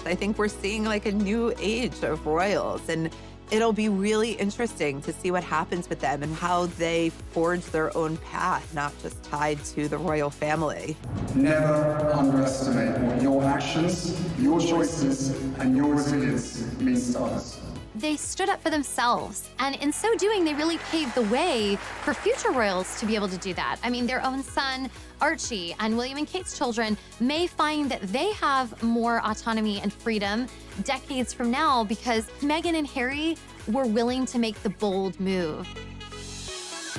I think we're seeing like a new age of royals, and it'll be really interesting to see what happens with them and how they forge their own path, not just tied to the royal family. Never underestimate what your actions, your choices, and your resilience means to us. They stood up for themselves, and in so doing, they really paved the way for future royals to be able to do that. I mean, their own son, Archie, and William and Kate's children may find that they have more autonomy and freedom decades from now because Meghan and Harry were willing to make the bold move.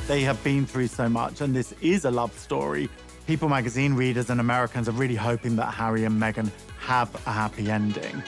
They have been through so much, and this is a love story. People magazine readers and Americans are really hoping that Harry and Meghan have a happy ending.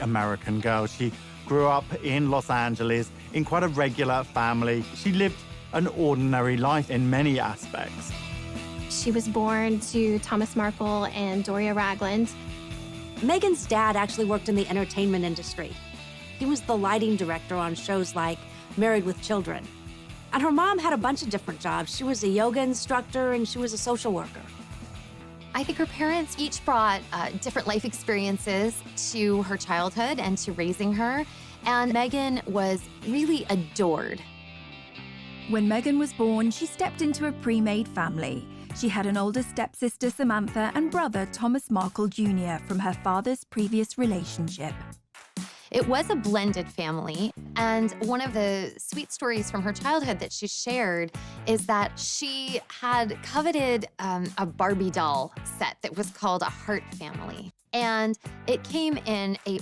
American girl. She grew up in Los Angeles in quite a regular family. She lived an ordinary life in many aspects. She was born to Thomas Markle and Doria Ragland. Meghan's dad actually worked in the entertainment industry. He was the lighting director on shows like Married with Children. And her mom had a bunch of different jobs. She was a yoga instructor and she was a social worker. I think her parents each brought different life experiences to her childhood and to raising her, and Meghan was really adored. When Meghan was born, she stepped into a pre-made family. She had an older stepsister, Samantha, and brother, Thomas Markle Jr., from her father's previous relationship. It was a blended family, and one of the sweet stories from her childhood that she shared is that she had coveted a Barbie doll set that was called a Heart Family. And it came in a